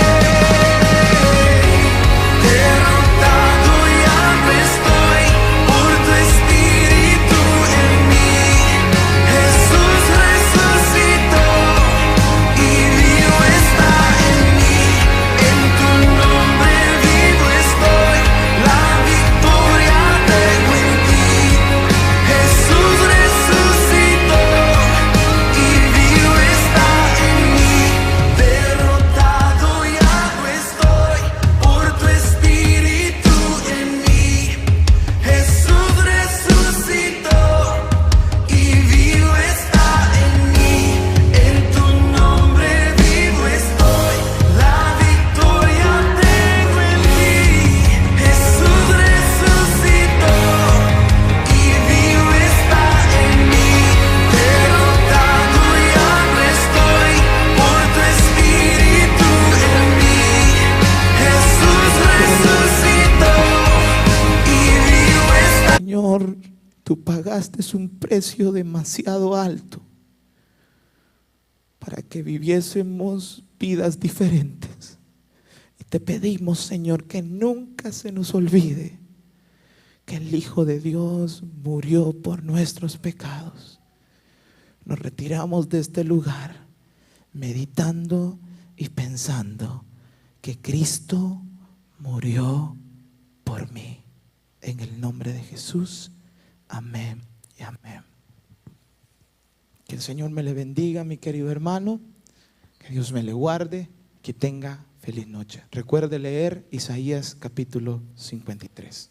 Derrotado ya no estoy por tu espíritu en mí. Jesús resucitó y vivo está en mí. En tu nombre vivo estoy, la victoria tengo en ti. Jesús resucitó y vivo está en mí. Derrotado ya no estoy por tu espíritu en mí. Jesús resucitó y vivo está en mí. En tu nombre vivo estoy, la victoria tengo en ti. Jesús resucitó y vivo está en mí. Derrotado ya no estoy por tu espíritu en mí. Jesús resucitó y vivo está. Señor, tú pagaste un precio demasiado alto para que viviésemos vidas diferentes. Y te pedimos, Señor, que nunca se nos olvide que el Hijo de Dios murió por nuestros pecados. Nos retiramos de este lugar meditando y pensando que Cristo murió por mí. En el nombre de Jesús, amén y amén. Que el Señor me le bendiga, mi querido hermano. Que Dios me le guarde. Que tenga feliz noche. Recuerde leer Isaías capítulo 53.